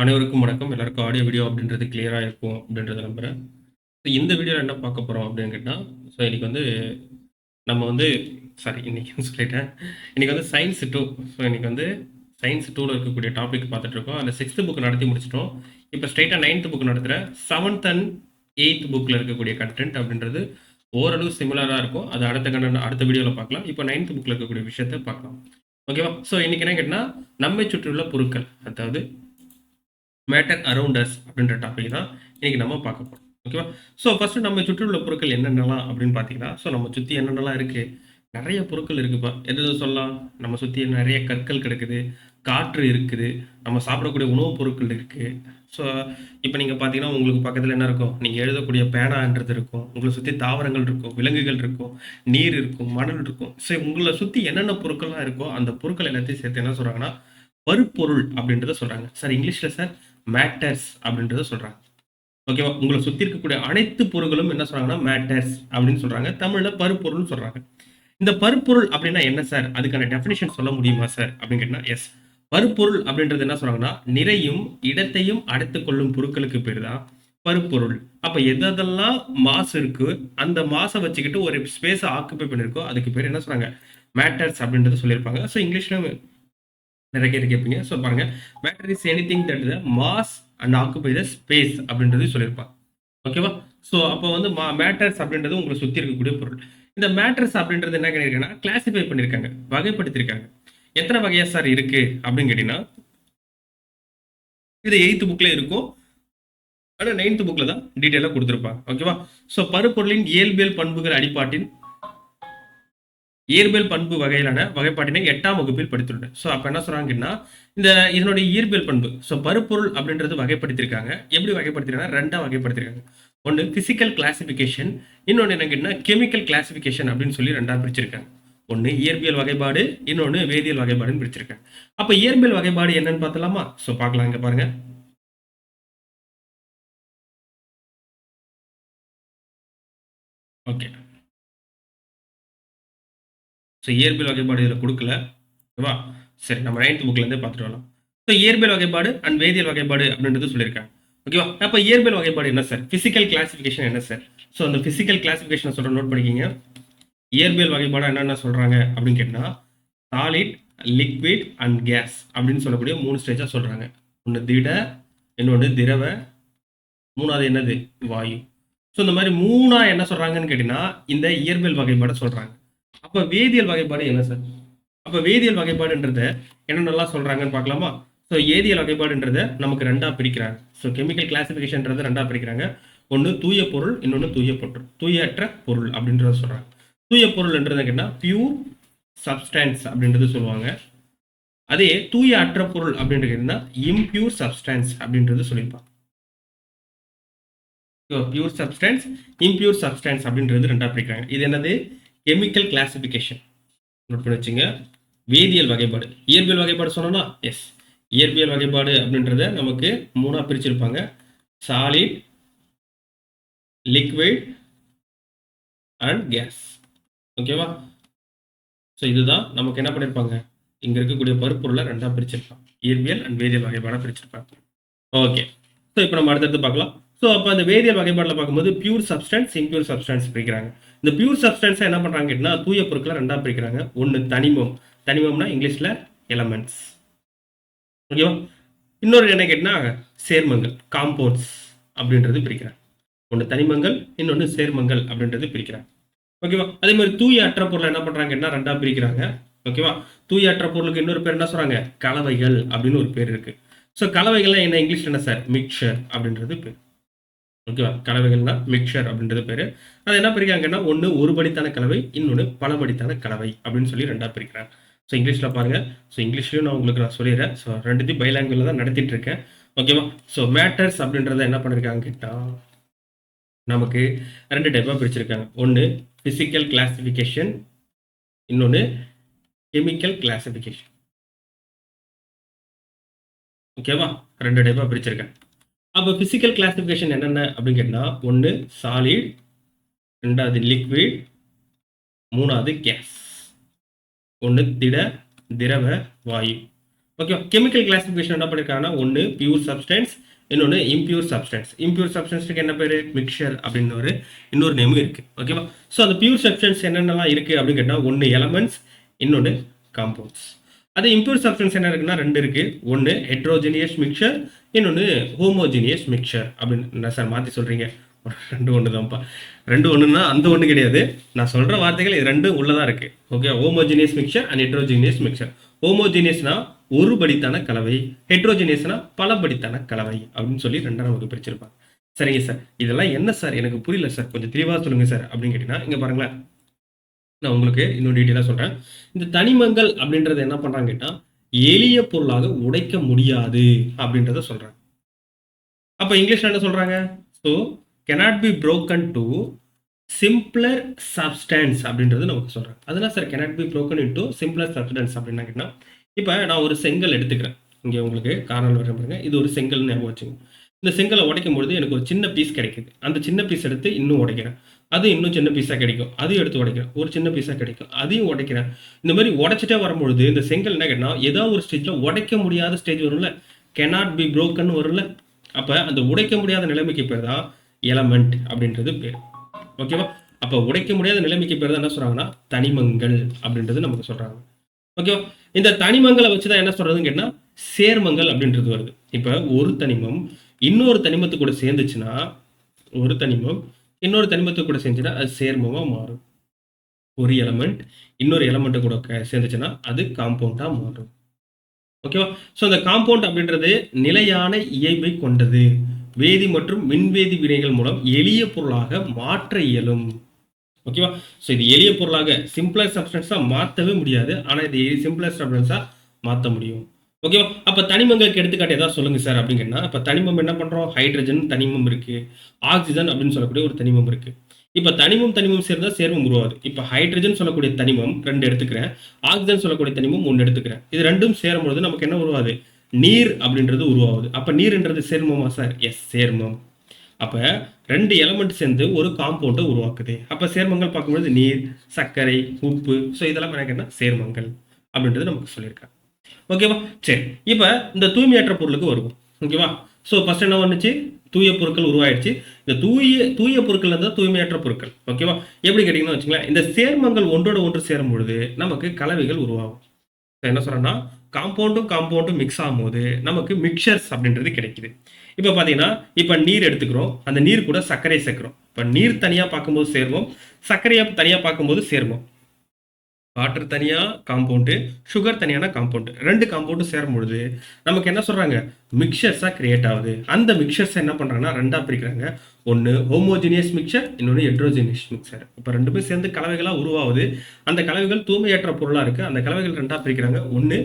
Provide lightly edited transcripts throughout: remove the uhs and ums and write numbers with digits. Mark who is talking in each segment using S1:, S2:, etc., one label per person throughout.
S1: அனைவருக்கும் வணக்கம். எல்லாருக்கும் ஆடியோ, வீடியோ அப்படின்றது கிளியரா இருக்கும் அப்படின்றத நம்புறேன். இந்த வீடியோல என்ன பார்க்க போறோம் அப்படின்னு கேட்டா, இன்னைக்கு வந்து நம்ம வந்து இன்னைக்குன்னு சொல்லிட்டேன். இன்னைக்கு வந்து சயன்ஸ் 2. இன்னைக்கு வந்து சயன்ஸ் 2ல இருக்கக்கூடிய டாபிக் பார்த்துட்டு இருக்கோம். அந்த 6த் புக் நடத்தி முடிச்சிட்டோம். இப்போ ஸ்ட்ரெயிட்டா ninth book நடத்துறேன். 7th and 8th புக்ல இருக்கக்கூடிய கன்டென்ட் அப்படின்றது ஓரளவு சிமிலரா இருக்கும். அது அடுத்த வீடியோல பார்க்கலாம். இப்போ 9th புக்ல இருக்கக்கூடிய விஷயத்த பார்க்கலாம். ஓகேவா? இன்னைக்கு என்ன கேட்டா, நம்மை சுற்றியுள்ள பொருட்கள், அதாவது மேட்டர் அரவுண்ட் அஸ் அப்படின்ற டாபிக் தான் இன்னைக்கு நம்ம பார்க்க போறோம். ஓகேவா? ஃபர்ஸ்ட் நம்ம சுற்றியுள்ள பொருட்கள் என்னென்னலாம் அப்படின்னு பார்த்தீங்கன்னா, நம்ம சுற்றி என்னென்னலாம் இருக்கு. நிறைய பொருட்கள் இருக்குப்பா. எது எது சொல்லலாம்? நம்ம சுற்றி நிறைய கற்கள் கிடக்குது, காற்று இருக்குது, நம்ம சாப்பிடக்கூடிய உணவுப் பொருட்கள் இருக்கு. ஸோ இப்போ நீங்கள் பார்த்தீங்கன்னா, உங்களுக்கு பக்கத்தில் என்ன இருக்கும்? நீங்கள் எழுதக்கூடிய பேனான்றது இருக்கும், உங்களை சுற்றி தாவரங்கள் இருக்கும், விலங்குகள் இருக்கும், நீர் இருக்கும், மணல் இருக்கும். உங்களை சுற்றி என்னென்ன பொருட்கள்லாம் இருக்கோ அந்த பொருட்கள் எல்லாத்தையும் சேர்த்து என்ன சொல்கிறாங்கன்னா பருப்பொருள் அப்படின்றத சொல்கிறாங்க. சார் இங்கிலீஷில் சார் மேட்டர்ஸ் அப்படின்றத சொல்றாங்க. ஓகேவா? உங்களை சுத்தி இருக்கக்கூடிய அனைத்து பொருட்களும் என்ன சொல்றாங்கன்னா மேட்டர்ஸ் அப்படின்னு சொல்றாங்க. தமிழ்ல பருப்பொருள்னு சொல்றாங்க. இந்த பருப்பொருள் அப்படின்னா என்ன சார்? அதுக்கான டெஃபினிஷன் சொல்ல முடியுமா சார் அப்படின்னு கேட்டா எஸ். பருப்பொருள் அப்படின்றது என்ன சொல்றாங்கன்னா நிறையும் இடத்தையும் அடைத்துக் கொள்ளும் பொருட்களுக்கு பேர் தான் பருப்பொருள். அப்ப எதெல்லாம் மாஸ் இருக்கு அந்த மாசை வச்சுக்கிட்டு ஒரு ஸ்பேஸ் ஆக்குபை பண்ணிருக்கோ அதுக்கு பேர் என்ன சொல்றாங்க மேட்டர்ஸ் அப்படின்றத சொல்லியிருப்பாங்க. இங்கிலீஷ்ல நிறைய கேள்வி கேட்பீங்க. பாருங்க, matter is anything that the mass and occupy the space அப்படின்றது சொல்லியிருப்பாங்க. ஓகேவா? அப்போ வந்து மேட்டர்ஸ் அப்படின்றது உங்களை சுற்றி இருக்கக்கூடிய பொருள். இந்த மேட்டர்ஸ் அப்படின்றது என்ன பண்ணியிருக்காங்கன்னா கிளாசிஃபை பண்ணியிருக்காங்க, வகைப்படுத்தியிருக்காங்க. எத்தனை வகையா சார் இருக்கு அப்படின்னு கேட்டீங்கன்னா, இது 8th புக்ல இருக்கும். ஆனால் 9th புக்ல தான் டீட்டெயிலாக கொடுத்துருப்பாங்க. ஓகேவா? பருப்பொருளின் இயல்பியல் பண்புகள் அடிப்பாட்டின் இயற்பியல் பண்பு வகையிலான வகைப்பாட்டினை 8ஆம் வகுப்பில் படித்துள்ளேன். அப்போ என்ன சொல்றாங்கன்னா, இதனுடைய இயற்பியல் பண்பு பருப்பொருள் அப்படின்றது வகைப்படுத்தியிருக்காங்க. எப்படி வகைப்படுத்திருக்காங்க? 2ஆ வகைப்படுத்திருக்காங்க. ஒன்று பிசிக்கல் கிளாசிபிகேஷன், இன்னொன்று என்ன கேட்டீங்கன்னா கெமிக்கல் கிளாசிபிகேஷன் அப்படின்னு சொல்லி 2ஆ பிரிச்சிருக்காங்க. ஒன்று இயற்பியல் வகைப்பாடு, இன்னொன்று வேதியியல் வகைப்பாடுன்னு பிரிச்சிருக்காங்க. அப்போ இயற்பியல் வகைப்பாடு என்னன்னு பார்த்தலாமா? பார்க்கலாம். இங்க பாருங்க. ஓகே. இயற்பியல் வகைப்பாடு இதில் கொடுக்கல. ஓகேவா? சரி, நம்ம 9th புக்லேருந்தே பார்த்துட்டு வரலாம். இயற்பியல் வகைப்பாடு அண்ட் வேதியியல் வகைப்பாடு அப்படின்றது சொல்லியிருக்காங்க. ஓகேவா? அப்போ இயற்பியல் வகைப்பாடு என்ன சார்? பிசிக்கல் கிளாசிஃபிகேஷன் என்ன சார்? அந்த பிசிக்கல் கிளாசிஃபிகேஷனை சொல்ற நோட் பண்ணிக்கிங்க. இயற்பியல் வகைப்பாடு என்னென்ன சொல்றாங்க அப்படின்னு கேட்டால் சாலிட், லிக்விட் அண்ட் கேஸ் அப்படின்னு சொல்லக்கூடிய 3 ஸ்டேஜாக சொல்றாங்க. ஒன்று திட, இன்னொன்று திரவ, மூணாவது என்னது வாயு. இந்த மாதிரி மூணா என்ன சொல்றாங்கன்னு கேட்டீங்கன்னா இந்த இயற்பியல் வகைப்பாடை சொல்றாங்க. அப்ப வேதியியல் வகைப்பாடு என்ன சார்? அப்ப வேதியியல் வகைப்பாடுன்றத என்னென்னலாம் சொல்றாங்கன்னு பார்க்கலாமா? வேதியியல் வகைப்பாடுன்றத நமக்கு 2ஆ பிரிக்கிறாங்க. கெமிக்கல் கிளாசிபிகேஷன்றத 2ஆ பிரிக்கிறாங்க. ஒன்று தூய பொருள், இன்னொன்று தூயற்ற பொருள் அப்படின்றத சொல்றாங்க. தூய பொருள்ன்றது கேட்டா பியூர் சப்ஸ்டன்ஸ் அப்படின்றது சொல்லுவாங்க. அதே தூய அற்ற பொருள் அப்படின்றது கேட்டீங்கன்னா இம்பியூர் சப்ஸ்டன்ஸ் அப்படின்றது சொல்லியிருப்பாங்க. பியூர் சப்ஸ்டன்ஸ், இம்பியூர் சப்ஸ்டன்ஸ் அப்படின்றது 2ஆ பிரிக்கிறாங்க. இது என்னது? Chemical classification. நோட் பண்ணி வச்சுங்க. வேதியியல் வகைப்பாடு. இயற்பியல் வகைப்பாடு சொன்னோம்னா எஸ். இயற்பியல் வகைப்பாடு அப்படின்றத நமக்கு 3ஆ பிரிச்சிருப்பாங்க. Solid, liquid and gas. ஓகேவா? இதுதான் நமக்கு என்ன பண்ணியிருப்பாங்க, இங்க இருக்கக்கூடிய பருப்பொருளை 2ஆ பிரிச்சிருப்பாங்க. இயற்பியல் அண்ட் வேதியியல் வகைப்பாடாக பிரிச்சிருப்பாங்க. ஓகே. இப்போ நம்ம அடுத்தது பார்க்கலாம். அப்போ அந்த வேதியியல் வகைப்பாட்டில் பார்க்கும்போது பியூர் சப்ஸ்டன்ஸ், இம்பியூர் சப்ஸ்டன்ஸ் பிரிக்கிறாங்க. இந்த பியூர் சப்ஸ்டன்ஸை என்ன பண்ணுறாங்க கேட்டிங்கன்னா தூய பொருட்களை 2ஆ பிரிக்கிறாங்க. ஒன்று தனிமம். தனிமம்னா இங்கிலீஷில் எலமெண்ட்ஸ். ஓகேவா? இன்னொரு என்ன கேட்டிங்கன்னா சேர்மங்கள், காம்பவுண்ட்ஸ் அப்படின்றது பிரிக்கிறாங்க. ஒன்று தனிமங்கள், இன்னொன்று சேர்மங்கள் அப்படின்றது பிரிக்கிறாங்க. ஓகேவா? அதே மாதிரி தூய அற்ற பொருளை என்ன பண்ணுறாங்க கேட்டிங்கன்னா 2ஆ பிரிக்கிறாங்க. ஓகேவா? தூய அற்ற பொருளுக்கு இன்னொரு பேர் என்ன சொல்கிறாங்க? கலவைகள் அப்படின்னு ஒரு பேர் இருக்குது. கலவைகள்லாம் என்ன இங்கிலீஷ் என்ன சார்? மிக்சர் அப்படின்றது பேர். ஓகேவா? கலவைகள்னா மிக்சர் அப்படின்றது பேர். அது என்ன பிரிக்கிறாங்கன்னா ஒன்று ஒருபடித்தான கலவை, இன்னொன்று பலபடித்தான கலவை அப்படின்னு சொல்லி 2ஆ பிரிக்கிறாங்க. இங்கிலீஷில் பாருங்க. இங்கிலீஷ்லையும் நான் உங்களுக்கு சொல்லிடுறேன். ரெண்டுத்தையும் பைலாங்குவேஜில் தான் நடத்திட்டு இருக்கேன். ஓகேவா? மேட்டர்ஸ் அப்படின்றத என்ன பண்ணியிருக்காங்க கேட்டால் நமக்கு 2 டைப்பாக பிரிச்சிருக்காங்க. ஒன்று பிசிக்கல் கிளாசிஃபிகேஷன், இன்னொன்று கெமிக்கல் கிளாசிஃபிகேஷன். ஓகேவா? 2 டைப்பாக பிரிச்சிருக்கேன். அப்போ பிசிக்கல் கிளாசிஃபிகேஷன் என்னென்ன அப்படின்னு கேட்டால் ஒன்று சாலிட், ரெண்டாவது லிக்விட், மூணாவது கேஸ். ஒன்று திட, திரவ, வாயு. ஓகே, கெமிக்கல் கிளாசிஃபிகேஷன் என்ன பண்ணியிருக்காங்கன்னா, ஒன்று பியூர் சப்ஸ்டன்ஸ், இன்னொன்று இம்பியூர் சப்ஸ்டன்ஸ். இம்பியூர் சப்ஸ்டன்ஸுக்கு என்ன பேர்? மிக்சர் அப்படின்னு இன்னொரு நேமும் இருக்குது. ஓகேவா? ஸோ அந்த பியூர் சப்ஸ்டன்ஸ் என்னென்னலாம் இருக்குது அப்படின்னு கேட்டால், ஒன்று எலமெண்ட்ஸ், இன்னொன்று காம்பவுண்ட்ஸ். அது இம்பியூர் சப்ஸ்டன்ஸ் என்ன இருக்குன்னா, ரெண்டு இருக்குது. ஒன்று ஹெட்ரோஜினியஸ் மிக்சர், இன்னொன்று ஹோமோஜினியஸ் மிக்சர். அப்படின்னு என்ன சார் மாற்றி சொல்கிறீங்க? ரெண்டு ஒன்று தான்ப்பா. ரெண்டு ஒன்றுனா அந்த ஒன்று கிடையாது. நான் சொல்கிற வார்த்தைகள் இது ரெண்டும் உள்ளதாக இருக்குது. Okay, homogeneous mixture and heterogeneous mixture. ஹோமோஜினியஸ்னா ஒரு படித்தான கலவை, ஹெட்ரோஜினியஸ்னா பல படித்தான கலவை அப்படின்னு சொல்லி ரெண்டாம் நமக்கு பிரிச்சிருப்பாங்க. சரிங்க சார், இதெல்லாம் என்ன சார் எனக்கு புரியல சார், கொஞ்சம் தெளிவாக சொல்லுங்கள் சார் அப்படின்னு கேட்டிங்கன்னா, இங்கே பாருங்களேன், நான் உங்களுக்கு இன்னும் டீட்டெயிலாக சொல்கிறேன். இந்த தனிமங்கள் அப்படின்றது என்ன பண்ணுறாங்க கேட்டால், எளிய பொருளாக உடைக்க முடியாது அப்படின்றத சொல்கிறாங்க. அப்போ இங்கிலீஷில் என்ன சொல்கிறாங்க? So cannot be broken to simpler substance அப்படின்றது நமக்கு சொல்கிறாங்க. அதெல்லாம் sir cannot be broken into simpler substance அப்படின்னா கேட்டால், இப்போ நான் ஒரு செங்கல் எடுத்துக்கிறேன். இங்கே உங்களுக்கு காரணம் வர பாருங்க, இது ஒரு செங்கல்னு ஞாபகம் வச்சுங்க. இந்த செங்கலை உடைக்கும் பொழுது எனக்கு ஒரு சின்ன பீஸ் கிடைக்குது. அந்த சின்ன பீஸ் எடுத்து இன்னும் உடைக்கிறேன், அது இன்னும் சின்ன பீஸாக கிடைக்கும், அதையும் எடுத்து உடைக்கிறேன், ஒரு சின்ன பீஸாக கிடைக்கும், அதையும் உடைக்கிறேன். இந்த மாதிரி உடைச்சிட்டே வரும்பொழுது இந்த செங்கல் என்ன கேட்டால், ஏதாவது ஒரு ஸ்டேஜில் உடைக்க முடியாத ஸ்டேஜ் வரும்ல, cannot be broken வரும்ல. அப்போ அந்த உடைக்க முடியாத நிலைமைக்கு பேர் தான் எலமெண்ட் அப்படின்றது பேர். ஓகேவா? அப்போ உடைக்க முடியாத நிலைமைக்கு பேர் தான் என்ன சொல்கிறாங்கன்னா, தனிமங்கள் அப்படின்றது நமக்கு சொல்கிறாங்க. ஓகேவா? இந்த தனிமங்களை வச்சு தான் என்ன சொல்கிறதுன்னு கேட்டால், சேர்மங்கள் அப்படின்றது வருது. இப்போ ஒரு தனிமம் இன்னொரு தனிமத்து கூட சேர்ந்துச்சுன்னா, ஒரு தனிமம் இன்னொரு தனிமத்து கூட சேர்ந்துச்சுன்னா அது சேர்மமாக மாறும். ஒரு எலமெண்ட் இன்னொரு எலமெண்ட்டை கூட சேர்ந்துச்சுன்னா அது காம்பவுண்டாக மாறும். ஓகேவா? ஸோ அந்த காம்பவுண்ட் அப்படின்றது நிலையான இயல்பை கொண்டது, வேதி மற்றும் மின்வேதி வினைகள் மூலம் எளிய பொருளாக மாற்ற இயலும். ஓகேவா? ஸோ இது எளிய பொருளாக சிம்பிளர் சப்ஸ்டன்ஸாக மாற்றவே முடியாது, ஆனால் இது சிம்பிளர் சப்ஸ்டன்ஸாக மாற்ற முடியும். ஓகேவா? அப்போ தனிமங்களுக்கு எடுத்துக்காட்டு ஏதாவது சொல்லுங்க சார் அப்படிங்கன்னா, இப்போ தனிமம் என்ன பண்ணுறோம்? ஹைட்ரஜன் தனிமம் இருக்குது, ஆக்சிஜன் அப்படின்னு சொல்லக்கூடிய ஒரு தனிமம் இருக்குது. இப்போ தனிமம் சேர்ந்தால் சேர்மம் உருவாது. இப்போ ஹைட்ரஜன் சொல்லக்கூடிய தனிமம் 2 எடுத்துக்கிறேன், ஆக்சிஜன் சொல்லக்கூடிய தனிமம் 1 எடுத்துக்கிறேன். இது ரெண்டும் சேரும்பொழுது நமக்கு என்ன உருவாது? நீர் அப்படின்றது உருவாகுது. அப்போ நீர்ன்றது சேர்மமா சார்? எஸ், சேர்மம். அப்போ 2 எலமெண்ட் சேர்ந்து ஒரு காம்பவுண்டை உருவாக்குது. அப்போ சேர்மங்கள் பார்க்கும்போது நீர், சர்க்கரை, உப்பு, ஸோ இதெல்லாம் என்ன சேர்மங்கள் அப்படின்றது நமக்கு சொல்லியிருக்காங்க. ஓகேவா? சரி, இப்போ இந்த தூய்மையற்ற பொருளுக்கு வருவோம். ஓகேவா? ஸோ ஃபர்ஸ்ட் என்ன வந்துச்சு? தூய பொருட்கள் உருவாயிடுச்சு. இந்த தூய பொருட்கள் இருந்தால் தூய்மையற்ற பொருட்கள். ஓகேவா? எப்படி கேட்டிங்கன்னா வச்சுங்களேன், இந்த சேர்மங்கள் ஒன்றோட ஒன்று சேரும் பொழுது நமக்கு கலவைகள் உருவாகும். என்ன சொல்கிறேன்னா, காம்பவுண்டும் மிக்ஸ் ஆகும்போது நமக்கு மிக்சர்ஸ் அப்படின்றது கிடைக்குது. இப்போ பார்த்தீங்கன்னா, இப்போ நீர் எடுத்துக்கிறோம், அந்த நீர் கூட சர்க்கரை சேர்க்குறோம். இப்போ நீர் தனியாக பார்க்கும்போது சேர்மம், சர்க்கரையை தனியாக பார்க்கும்போது சேர்மம். வாட்டர் தனியாக காம்பவுண்டு, சுகர் தனியான காம்பவுண்டு, 2 காம்பவுண்டும் சேரும்பொழுது நமக்கு என்ன சொல்கிறாங்க? மிக்சர்ஸாக கிரியேட் ஆகுது. அந்த மிக்சர்ஸ் என்ன பண்ணுறாங்கன்னா 2ஆக பிரிக்கிறாங்க. ஒன்று ஹோமோஜினியஸ் மிக்சர், இன்னொன்று ஹெட்ரோஜினியஸ் மிக்சர். இப்போ 2 பேர் சேர்ந்து கலவைகளாக உருவாகுது. அந்த கலவைகள் தூய்மையற்ற பொருளாக இருக்குது. அந்த கலவைகள் 2ஆக பிரிக்கிறாங்க. ஒன்று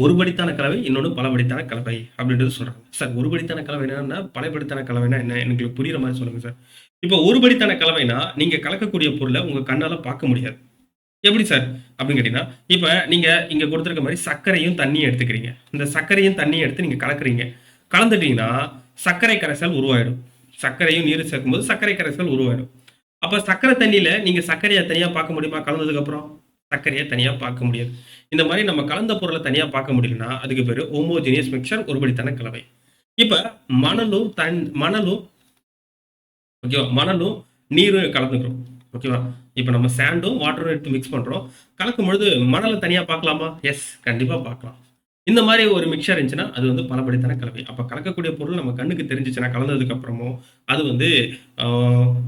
S1: ஒருபடித்தான கலவை, இன்னொன்று பலபடித்தான கலவை அப்படின்றது சொல்கிறாங்க. சார் ஒருபடித்தான கலவை என்னன்னா, பலபடித்தான கலவைனா என்ன? எனக்கு புரியுற மாதிரி சொல்லுங்கள் சார். இப்போ ஒருபடித்தான கலவைனா நீங்கள் கலக்கக்கூடிய பொருளை உங்கள் கண்ணால் பார்க்க முடியாது. எப்படி சார் அப்படின்னு கேட்டீங்கன்னா, இப்போ நீங்கள் இங்கே கொடுத்துருக்க மாதிரி சர்க்கரையும் தண்ணியும் எடுத்துக்கிறீங்க. இந்த சர்க்கரையும் தண்ணியும் எடுத்து நீங்கள் கலக்குறீங்க. கலந்துட்டீங்கன்னா சர்க்கரை கரைசல் உருவாயிடும். சர்க்கரையும் நீர் சேர்க்கும்போது சர்க்கரை கரைசல் உருவாயிடும். அப்போ சர்க்கரை தண்ணியில் நீங்கள் சர்க்கரையை தனியாக பார்க்க முடியுமா? கலந்ததுக்கப்புறம் சர்க்கரையை தனியாக பார்க்க முடியாது. இந்த மாதிரி நம்ம கலந்த பொருளை தனியாக பார்க்க முடியலன்னா அதுக்கு பேர் ஹோமோஜினியஸ் மிக்சர், ஒருபடித்தான கலவை. இப்போ மணலும் ஓகேவா, மணலும் நீரும் கலந்துக்கிறோம். ஓகேவா? இப்போ நம்ம சாண்டும் வாட்டரும் எடுத்து மிக்ஸ் பண்ணுறோம். கலக்கும் பொழுது மணலை தனியாக பார்க்கலாமா? எஸ், கண்டிப்பாக பார்க்கலாம். இந்த மாதிரி ஒரு மிக்சர் இருந்துச்சுன்னா அது பலபடித்தான கலவை. அப்போ கலக்கக்கூடிய பொருள் நம்ம கண்ணுக்கு தெரிஞ்சிச்சுன்னா கலந்ததுக்கு அப்புறமும் அது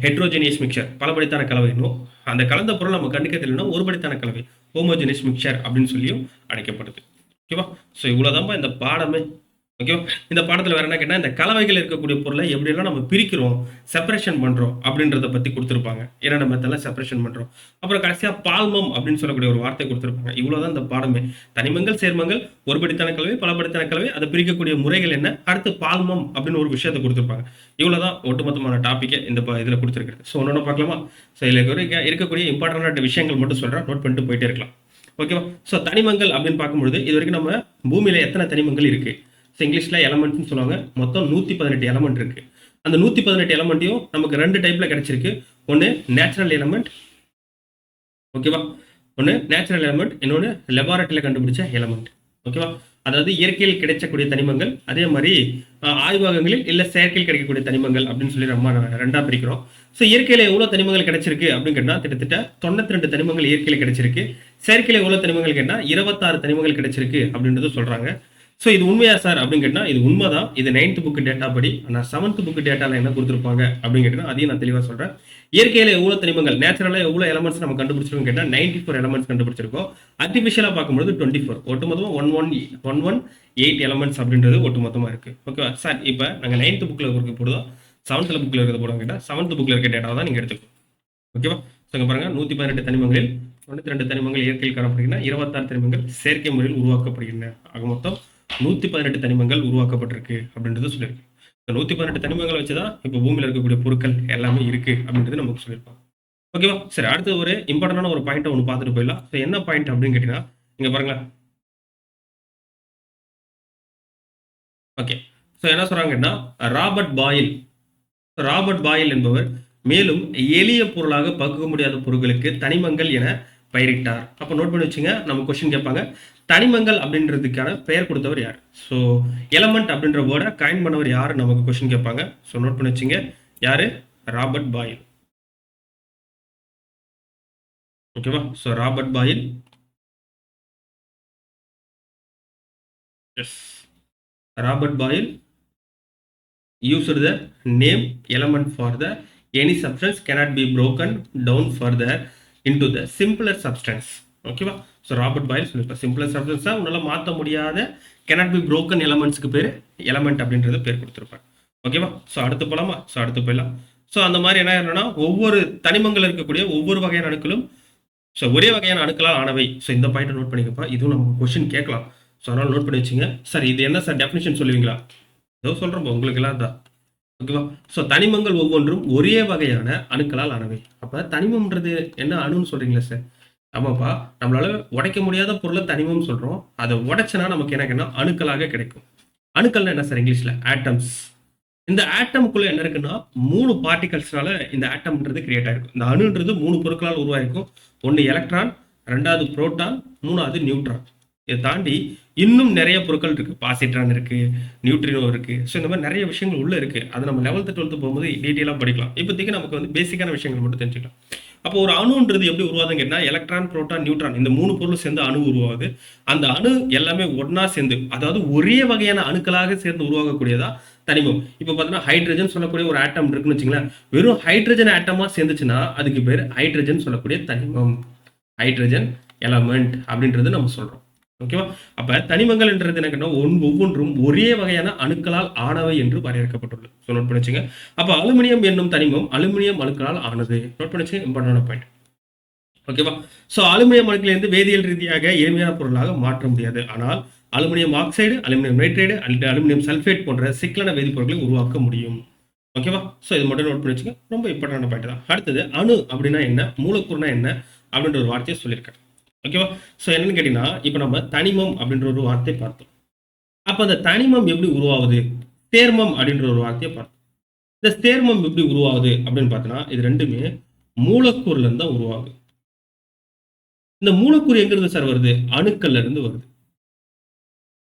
S1: ஹெட்ரோஜினியஸ் மிக்சர், பலபடித்தான கலவைனும். அந்த கலந்த பொருள் நம்ம கண்ணுக்கு தெரியலன்னா ஒருபடித்தான கலவை, ஹோமோஜினியஸ் மிக்சர் அப்படின்னு சொல்லியும் அழைக்கப்படுது. ஓகேவா? ஸோ இவ்வளோதான்ப்பா இந்த பாடமே. ஓகேவா? இந்த பாடத்தில் வேறு என்ன கேட்டால், இந்த கலவைகள் இருக்கக்கூடிய பொருளை எப்படியெல்லாம் நம்ம பிரிக்கிறோம், செப்பரேஷன் பண்ணுறோம் அப்படின்றத பற்றி கொடுத்துருப்பாங்க. என்னென்ன மெத்தடில் செப்பரேஷன் பண்ணுறோம். அப்புறம் கடைசியாக பால்மம் அப்படின்னு சொல்லக்கூடிய ஒரு வார்த்தை கொடுத்துருப்பாங்க. இவ்வளோதான் இந்த பாடமே. தனிமங்கள், சேர்மங்கள், ஒருபடித்தான கலவை, பலபடித்தான கலவை, அதை பிரிக்கக்கூடிய முறைகள் என்ன, அடுத்து பால்மம் அப்படின்னு ஒரு விஷயத்தை கொடுத்துருப்பாங்க. இவ்வளோதான் ஒட்டுமொத்தமான டாப்பிக்கை இந்த இதில் கொடுத்துருக்குறது. ஸோ ஒன்று பார்க்கலாமா? ஸோ இதில் இருக்கக்கூடிய இம்பார்ட்டண்டான விஷயங்கள் மட்டும் சொல்கிறேன், நோட் பண்ணிட்டு போயிட்டே இருக்கலாம். ஓகேவா? ஸோ தனிமங்கள் அப்படின்னு பார்க்கும்பொழுது இது வரைக்கும் நம்ம பூமியில் எத்தனை தனிமங்கள் இருக்குது? ஸோ இங்கிலீஷில் எலமெண்ட்னு சொல்லுவாங்க. மொத்தம் 118 எலமெண்ட் இருக்குது. அந்த 118 எலமெண்ட்டையும் நமக்கு 2 டைப்பில் கிடச்சிருக்கு. ஒன்று நேச்சுரல் எலமெண்ட், ஓகேவா, ஒன்று நேச்சுரல் எலமெண்ட், இன்னொன்று லெபார்ட்டரியில் கண்டுபிடிச்ச எலமெண்ட். ஓகேவா? அதாவது இயற்கையில் கிடைக்கக்கூடிய தனிமங்கள், அதே மாதிரி ஆய்வகங்களில் இல்ல செயற்கையில் கிடைக்கக்கூடிய தனிமங்கள் அப்படின்னு சொல்லி நம்ம 2ஆ பிரிக்கிறோம். ஸோ இயற்கையில எவ்வளோ தனிமங்கள் கிடைச்சிருக்கு அப்படின்னு கேட்டா கிட்டத்தட்ட 92 தனிமங்கள் இயற்கையில கிடைச்சிருக்கு. செயற்கையில எவ்வளோ தனிமங்கள் கேட்டா 26 தனிமங்கள் கிடைச்சிருக்கு அப்படின்றது சொல்றாங்க. ஸோ இது உண்மையா சார் அப்படின்னு கேட்டா இது உண்மைதான். இது 9th புக் டேட்டா படி. ஆனால் 7th புக் டேட்டால என்ன கொடுத்துருப்பாங்க அப்படின்னு கேட்டா அதையும் நான் தெளிவாக சொல்றேன். இயற்கையில எவ்வளவு தனிமங்கள், நேச்சுரலா எவ்வளவு எலமெண்ட்ஸ் நம்ம கண்டுபிடிச்சிருக்கோம் கேட்டா 94 எலமெண்ட்ஸ் கண்டுபிடிச்சிருக்கோம். ஆர்டிபிஷியலா பார்க்கும்போது 24, ஒட்டுமொத்தமா 118 எலமெண்ட்ஸ் அப்படின்றது ஒட்டுமொத்தமா இருக்கு. ஓகேவா சார்? இப்போ நாங்கள் 9th புக்ல இருக்க போடுதோம், 7th புக்ல இருக்கிறது போடுவோம் கேட்டா 7th புக்ல இருக்க டேட்டாவை தான் நீங்க எடுத்துக்கணும். ஓகேவா? ஸோ பாருங்க 118 தனிமங்களில் 92 தனிமங்கள் இயற்கையில் காணப்படுகின்றன, 26 தனிமங்கள் செயற்கை முறையில் உருவாக்கப்படுகின்றன. ஆக மொத்தம் 118 தனிமங்கள் உருவாக்கப்பட்டிருக்கு அப்படின்றது சொல்லியிருக்கு. 118 தனிமங்களை வச்சுதான் இப்போ பூமியில் இருக்கக்கூடிய பொருட்கள் எல்லாமே இருக்கு அப்படின்றது நமக்கு சொல்லியிருப்பாங்க. ஓகேவா? சரி, அடுத்து ஒரு இம்பார்ட்டன்டான ஒரு பாயிண்ட் ஒன்று பார்த்துட்டு போயிடலாம். ஸோ என்ன பாயிண்ட் அப்படின்னு கேட்டீங்கன்னா இங்க பாருங்களேன். ஓகே, ஸோ என்ன சொல்றாங்கன்னா ராபர்ட் பாயில் என்பவர் மேலும் எளிய பொருளாக பகுக்க முடியாத பொருட்களுக்கு தனிமங்கள் என பெயரிட்டார். அப்போ நோட் பண்ணி வச்சுங்க, நம்ம கொஸ்டின் கேட்பாங்க தனிமங்கள் அப்படின்றதுக்கான பெயர் கொடுத்தவர் யார்? ஸோ எலமெண்ட் அப்படின்ற வேர்டை காயின் பண்ணவர் யார் நமக்கு கொஸ்டின் கேட்பாங்க. ஸோ நோட் பண்ணி வச்சுங்க, யாரு? Robert Boyle. ஓகேவா? So Robert Boyle. Yes, Robert Boyle used the name element for the any substance cannot be broken down further into the simpler substance. ஓகேவா? ஸோ ராபர்ட் பாயில் சொல்லியிருப்பார் simpler சப்ஸ்டன்ஸா உன்னால மாற்ற முடியாத cannot be broken எலமெண்ட்ஸ்க்கு பேர் element அப்படின்றது பேர் கொடுத்துருப்பார். ஓகேவா? So அடுத்து போலாமா? ஸோ அடுத்து போயிடலாம். ஸோ அந்த மாதிரி என்ன ஆயிரும்னா ஒவ்வொரு தனிமங்கள் இருக்கக்கூடிய ஒவ்வொரு வகையான அணுக்களும் ஸோ ஒரே வகையான அணுக்களால் ஆனவை. ஸோ இந்த பாயிண்ட் நோட் பண்ணிக்கப்பா, இதுவும் நமக்கு கொஸ்டின் கேட்கலாம். ஸோ அதனால நோட் பண்ணி வச்சுங்க. சார் இது என்ன சார் டெஃபினிஷன் சொல்லுவீங்களா? ஏதோ சொல்கிறோம் உங்களுக்கு எல்லாம் தான். ஓகேவா? ஸோ தனிமங்கள் ஒவ்வொன்றும் ஒரே வகையான அணுக்களால் ஆனவை. அப்போ தனிமம்ன்றது என்ன அணுன்னு சொல்றீங்களா சார்? ஆமாப்பா, நம்மளால உடைக்க முடியாத பொருளை தனிமம் சொல்றோம். அதை உடைச்சனா நமக்கு என்ன அணுக்களாக கிடைக்கும். அணுக்கள்னா என்ன சார் இங்கிலீஷ்ல? ஆட்டம்ஸ். இந்த ஆட்டமுக்குள்ள என்ன இருக்குன்னா 3 பார்ட்டிகல்ஸ்னால இந்த ஆட்டம்ன்றது கிரியேட் ஆயிருக்கும். இந்த அணுன்றது 3 பொருட்களால் உருவாயிருக்கும். ஒன்று எலக்ட்ரான், 2வது புரோட்டான், 3வது நியூட்ரான். இதை தாண்டி இன்னும் நிறைய பொருட்கள் இருக்கு. பாசிட்ரான் இருக்கு, நியூட்ரினோ இருக்கு. ஸோ இந்த மாதிரி நிறைய விஷயங்கள் உள்ள இருக்கு. அதை நம்ம 11th 12th போகும்போது டீட்டெயிலாக படிக்கலாம். இப்போதைக்கு நமக்கு வந்து பேசிக்கான விஷயங்கள் மட்டும் தெரிஞ்சுக்கலாம். அப்போ ஒரு அணுன்றது எப்படி உருவாதுன்னு கேட்டா எலக்ட்ரான், புரோட்டான், நியூட்ரான் இந்த 3 பொருளும் சேர்ந்து அணு உருவாகுது. அந்த அணு எல்லாமே ஒன்னா சேர்ந்து, அதாவது ஒரே வகையான அணுக்களாக சேர்ந்து உருவாகக்கூடியதா தனிமம். இப்போ பார்த்தீங்கன்னா ஹைட்ரஜன் சொல்லக்கூடிய ஒரு ஆட்டம் இருக்குன்னு வச்சுங்களேன். வெறும் ஹைட்ரஜன் ஆட்டமா சேர்ந்துச்சுன்னா அதுக்கு பேர் ஹைட்ரஜன் சொல்லக்கூடிய தனிமம், ஹைட்ரஜன் எலமெண்ட் அப்படின்றது நம்ம சொல்றோம். ஓகேவா? அப்ப தனிமங்கள் என்றது என்ன, ஒவ்வொன்றும் ஒரே வகையான அணுக்களால் ஆனவை என்று வரையறுக்கப்பட்டுள்ளது. ஸோ நோட் பண்ணி வச்சுங்க. அப்ப அலுமினியம் என்னும் தனிமம் அலுமினியம் அணுக்களால் ஆனது. நோட் பண்ணி வச்சுங்க, இம்பார்ட்டன்டான பாயிண்ட். ஓகேவா? ஸோ அலுமினியம் அணுக்களிலிருந்து வேதியியல் ரீதியாக எளிமையான பொருளாக மாற்ற முடியாது. ஆனால் அலுமினியம் ஆக்சைடு, அலுமினியம் நைட்ரேடு அல்லது அலுமினியம் சல்ஃபேட் போன்ற சிக்கலான வேதிப்பொருட்களை உருவாக்க முடியும். ஓகேவா? ஸோ இது மட்டும் நோட் பண்ணி வச்சுங்க, ரொம்ப இம்பார்ட்டன்டான பாயிண்ட் தான். அடுத்தது அணு அப்படின்னா என்ன, மூலக்கூறுனா என்ன அப்படின்ற ஒரு வார்த்தையை சொல்லியிருக்கேன். ஓகேவா? ஸோ என்னன்னு கேட்டீங்கன்னா இப்போ நம்ம தனிமம் அப்படின்ற ஒரு வார்த்தை பார்த்தோம். அப்போ அந்த தனிமம் எப்படி உருவாகுது? சேர்மம் அப்படின்ற ஒரு வார்த்தையை பார்த்தோம். இந்த சேர்மம் எப்படி உருவாகுது அப்படின்னு பார்த்தோன்னா இது ரெண்டுமே மூலக்கூறுல இருந்து தான் உருவாகுது. இந்த மூலக்கூறு எங்க இருந்து சார் வருது? அணுக்கள்ல இருந்து வருது.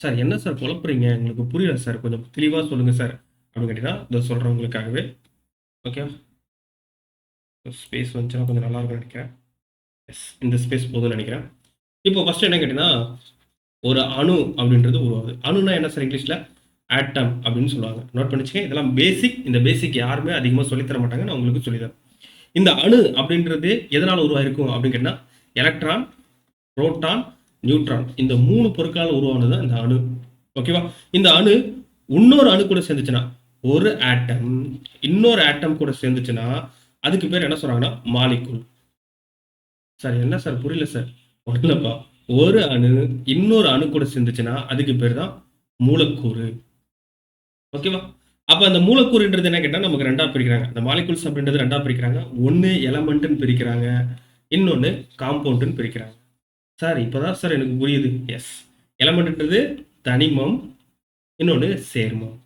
S1: சார் என்ன சார் குழப்புறீங்க, உங்களுக்கு புரியல சார், கொஞ்சம் தெளிவாக சொல்லுங்க சார் அப்படின்னு கேட்டீங்கன்னா இதை சொல்கிறேன் உங்களுக்காகவே. ஓகே, ஸ்பேஸ் வந்துச்சுன்னா கொஞ்சம் நல்லா இருக்கும்னு நினைக்கிறேன். எஸ், இந்த ஸ்பேஸ் போதும்னு நினைக்கிறேன். இப்போ ஃபர்ஸ்ட் என்ன கேட்டீங்கன்னா ஒரு அணு அப்படின்றது உருவாகுது. அணுனா என்ன சார் இங்கிலீஷில்? ஆட்டம் அப்படின்னு சொல்லுவாங்க. நோட் பண்ணிச்சுங்க, இதெல்லாம் பேசிக். இந்த பேசிக் யாருமே அதிகமாக சொல்லித்தர மாட்டாங்க, நான் உங்களுக்கு சொல்லித்தரேன். இந்த அணு அப்படின்றது எதனால் உருவாயிருக்கும் அப்படின்னு கேட்டால் எலக்ட்ரான், புரோட்டான், நியூட்ரான் இந்த 3 பொருட்களால் உருவானது இந்த அணு. ஓகேவா? இந்த அணு இன்னொரு அணு கூட சேர்ந்துச்சுன்னா, ஒரு ஆட்டம் இன்னொரு ஆட்டம் கூட சேர்ந்துச்சுன்னா அதுக்கு பேர் என்ன சொல்றாங்கன்னா மாலிகுல். சார் என்ன சார் புரியல சார்? ஒன்றுலப்பா, ஒரு அணு இன்னொரு அணு கூட சேர்ந்துச்சுன்னா அதுக்கு பேர் தான் மூலக்கூறு. ஓகேவா? அப்ப அந்த மூலக்கூறுன்றது என்ன கேட்டா நமக்கு 2ஆ பிரிக்கிறாங்க. அந்த மாலிகுல்ஸ் அப்படின்றது 2ஆ பிரிக்கிறாங்க. ஒன்னு எலமெண்ட்னு பிரிக்கிறாங்க, இன்னொன்னு காம்பவுண்ட்னு பிரிக்கிறாங்க. சார் இப்பதான் சார் எனக்கு புரியுது. எஸ், எலமெண்ட்ன்றது தனிமம், இன்னொன்னு சேர்மம்.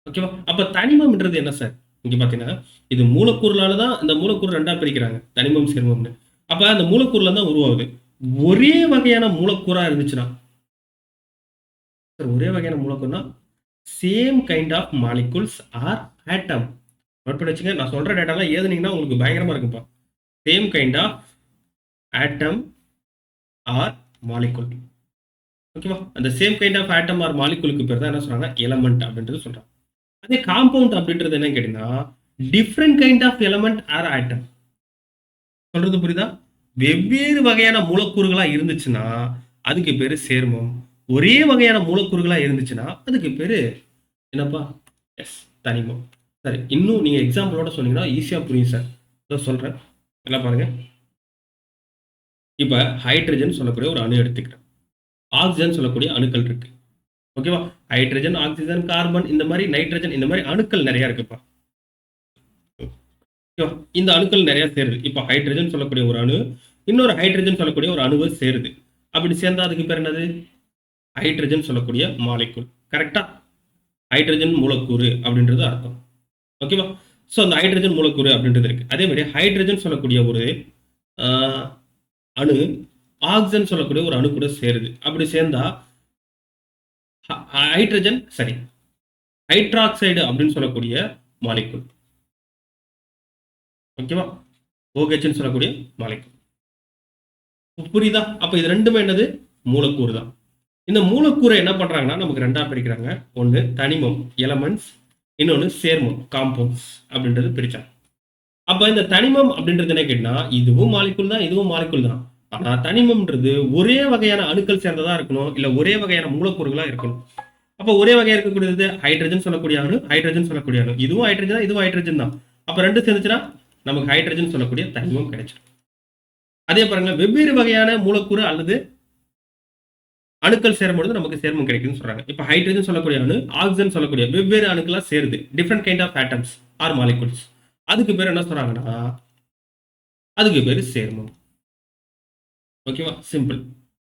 S1: ஓகேவா? அப்ப தனிமம்ன்றது என்ன சார்? இங்க பாத்தீங்கன்னா இது மூலக்கூறுலால தான் இந்த மூலக்கூறு 2ஆ பிரிக்கிறாங்க, தனிமம் சேர்மம்னு. அப்ப அந்த மூலக்கூறுல தான் உருவாகுது. ஒரே வகையான மூலக்கூறா இருந்துச்சுன்னா சார் ஒரே வகையான மூலக்கூறுனா same kind of molecules or atom. Note பண்ணி வச்சுங்க. நான் சொல்ற டேட்டாலாம் ஏதுனீங்கன்னா உங்களுக்கு பயங்கரமா இருக்குப்பா. Same kind of atom or molecule. ஓகேவா? அந்த same kind of atom or மாலிகுலுக்கு பேர் தான் என்ன சொல்றாங்க, எலமெண்ட் அப்படின்றது சொல்றாங்க. அதே காம்பவுண்ட் அப்படின்றது என்ன கேட்டீங்கன்னா, different kind of element or atom. சொல்றது புரியுதா? வெவ்வேறு வகையான மூலக்கூறுகளா இருந்துச்சுன்னா அதுக்கு பேரு சேர்மம். ஒரே வகையான மூலக்கூறுகளா இருந்துச்சுன்னா அதுக்கு பேரு என்னப்பா, எஸ், தனிமம். சரி, இன்னும் நீங்க எக்ஸாம்பிளோட சொன்னீங்கன்னா ஈஸியா புரியும் சார். இதோ சொல்றேன், என்ன பாருங்க. இப்ப ஹைட்ரஜன் சொல்லக்கூடிய ஒரு அணு எடுத்துக்கிறேன். ஆக்சிஜன் சொல்லக்கூடிய அணுக்கள் இருக்கு. ஓகேவா? ஹைட்ரஜன், ஆக்சிஜன், கார்பன், இந்த மாதிரி நைட்ரஜன், இந்த மாதிரி அணுக்கள் நிறைய இருக்குப்பா. ஓகேவா? இந்த அணுக்கள் நிறைய சேருது. இப்போ ஹைட்ரஜன் சொல்லக்கூடிய ஒரு அணு இன்னொரு ஹைட்ரஜன் சொல்லக்கூடிய ஒரு அணுவை சேருது. அப்படி சேர்ந்தா அதுக்கு பேர் என்னது? ஹைட்ரஜன் சொல்லக்கூடிய மாலிகுல். கரெக்டா? ஹைட்ரஜன் மூலக்கூறு அப்படின்றது அர்த்தம். ஓகேவா? ஸோ அந்த ஹைட்ரஜன் மூலக்கூறு அப்படின்றது இருக்கு. அதே மாதிரி ஹைட்ரஜன் சொல்லக்கூடிய ஒரு அணு ஆக்சிஜன் சொல்லக்கூடிய ஒரு அணு கூட சேருது. அப்படி சேர்ந்தா ஹைட்ரஜன், சரி, ஹைட்ராக்சைடு அப்படின்னு சொல்லக்கூடிய மாலிகுல். ஓகேவா? OH சொல்லக்கூடிய மாலிகுல். புரியுதா? அப்ப இது ரெண்டுமே என்னது? மூலக்கூறு தான். இந்த மூலக்கூறை என்ன பண்றாங்கன்னா நமக்கு ரெண்டா பிரிக்கிறாங்க. ஒன்னு தனிமம், எலமெண்ட்ஸ், இன்னொன்னு சேர்மம், காம்பவுண்ட்ஸ் அப்படின்றது பிரிச்சாங்க. அப்ப இந்த தனிமம் அப்படின்றது என்ன கேட்டா, இதுவும் மாலிகுல் தான், இதுவும் மாலிகுல் தான். ஆனா தனிமம்ன்றது ஒரே வகையான அணுக்கள் சேர்ந்ததா இருக்கணும், இல்ல ஒரே வகையான மூலக்கூறுகளா இருக்கணும். அப்ப ஒரே வகையா இருக்கக்கூடியது ஹைட்ரஜன் சொல்லக்கூடிய அணு, ஹைட்ரஜன் சொல்லக்கூடிய அணு. இதுவும் ஹைட்ரஜன் தான், இதுவும் ஹைட்ரஜன் தான். அப்ப ரெண்டு சேர்ந்துச்சுன்னா நமக்கு ஹைட்ரஜன் சொல்லக்கூடிய தனிமம் கிடைச்சிடும். அதே பாருங்க, வெவ்வேறு வகையான மூலக்கூறு அல்லது அணுக்கள் சேரும்பொழுது நமக்கு சேர்மம் கிடைக்குதுன்னு சொல்றாங்க. இப்ப ஹைட்ரஜன் சொல்லக்கூடிய அணு, ஆக்சிஜன் சொல்லக்கூடிய வெவ்வேறு அணுக்களா சேருது. Different kind of atoms or molecules. அதுக்கு பேர் என்ன சொல்றாங்கன்னா, அதுக்கு பேரு சேர்மம். ஓகேவா? சிம்பிள்.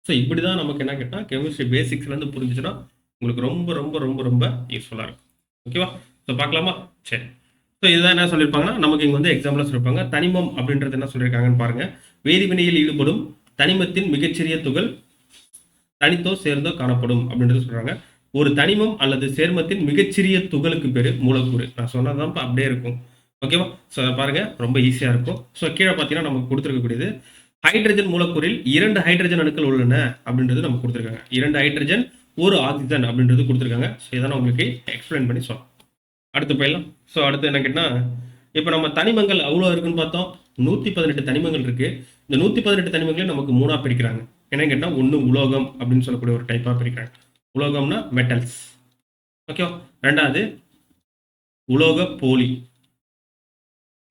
S1: ஸோ இப்படிதான் நமக்கு என்ன கேட்டா கெமிஸ்ட்ரி பேசிக்ஸ்ல இருந்து புரிஞ்சுச்சுன்னா உங்களுக்கு ரொம்ப ரொம்ப ரொம்ப ரொம்ப யூஸ்ஃபுல்லா இருக்கும். ஓகேவா? ஸோ பார்க்கலாமா? சரி. ஸோ இதுதான் என்ன சொல்லியிருப்பாங்கன்னா, நமக்கு இங்க வந்து எக்ஸாம்பிளா சொல்லியிருப்பாங்க. தனிமம் அப்படின்றது என்ன சொல்லியிருக்காங்கன்னு பாருங்க. வேதிவினையில் ஈடுபடும் தனிமத்தின் மிகச்சிறிய துகள் தனித்தோ சேர்ந்தோ காணப்படும் அப்படின்றது சொல்றாங்க. ஒரு தனிமம் அல்லது சேர்மத்தின் மிகச்சிறிய துகளுக்கு பேரு மூலக்கூறு. நான் சொன்னதான் அப்படியே இருக்கும். ஓகேவா? ஸோ பாருங்க, ரொம்ப ஈஸியா இருக்கும். ஸோ கீழே பார்த்தீங்கன்னா நமக்கு கொடுத்துருக்கக்கூடியது ஹைட்ரஜன் மூலக்கூறில் 2 ஹைட்ரஜன் அணுக்கள் உள்ளன அப்படின்றது நமக்கு கொடுத்துருக்காங்க. 2 ஹைட்ரஜன், 1 ஆக்சிஜன் அப்படின்றது கொடுத்துருக்காங்க. ஸோ இதை நான் உங்களுக்கு எக்ஸ்பிளைன் பண்ணி சொல்றேன். அடுத்து போயிடலாம். ஸோ அடுத்து என்ன கேட்டா, இப்போ நம்ம தனிமங்கள் அவ்வளோ இருக்குன்னு பார்த்தோம். 118 தனிமங்கள் இருக்கு. இந்த 118 தனிமங்களையும் நமக்கு மூணா பிரிக்கிறாங்க. என்ன கேட்டா, ஒன்று உலோகம் அப்படின்னு சொல்லக்கூடிய ஒரு டைப்பா பிரிக்கிறாங்க. உலோகம்னா மெட்டல்ஸ். ஓகேவா? ரெண்டாவது உலோக போலி.